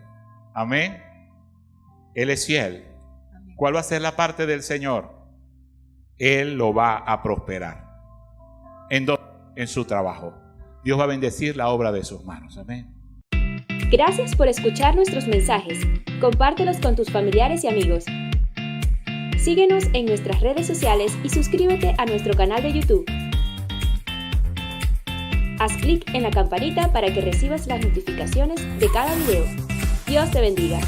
Amén. Él es fiel. ¿Cuál va a ser la parte del Señor? Él lo va a prosperar. En su trabajo. Dios va a bendecir la obra de sus manos. Amén. Gracias por escuchar nuestros mensajes. Compártelos con tus familiares y amigos. Síguenos en nuestras redes sociales y suscríbete a nuestro canal de YouTube. Haz clic en la campanita para que recibas las notificaciones de cada video. Dios te bendiga.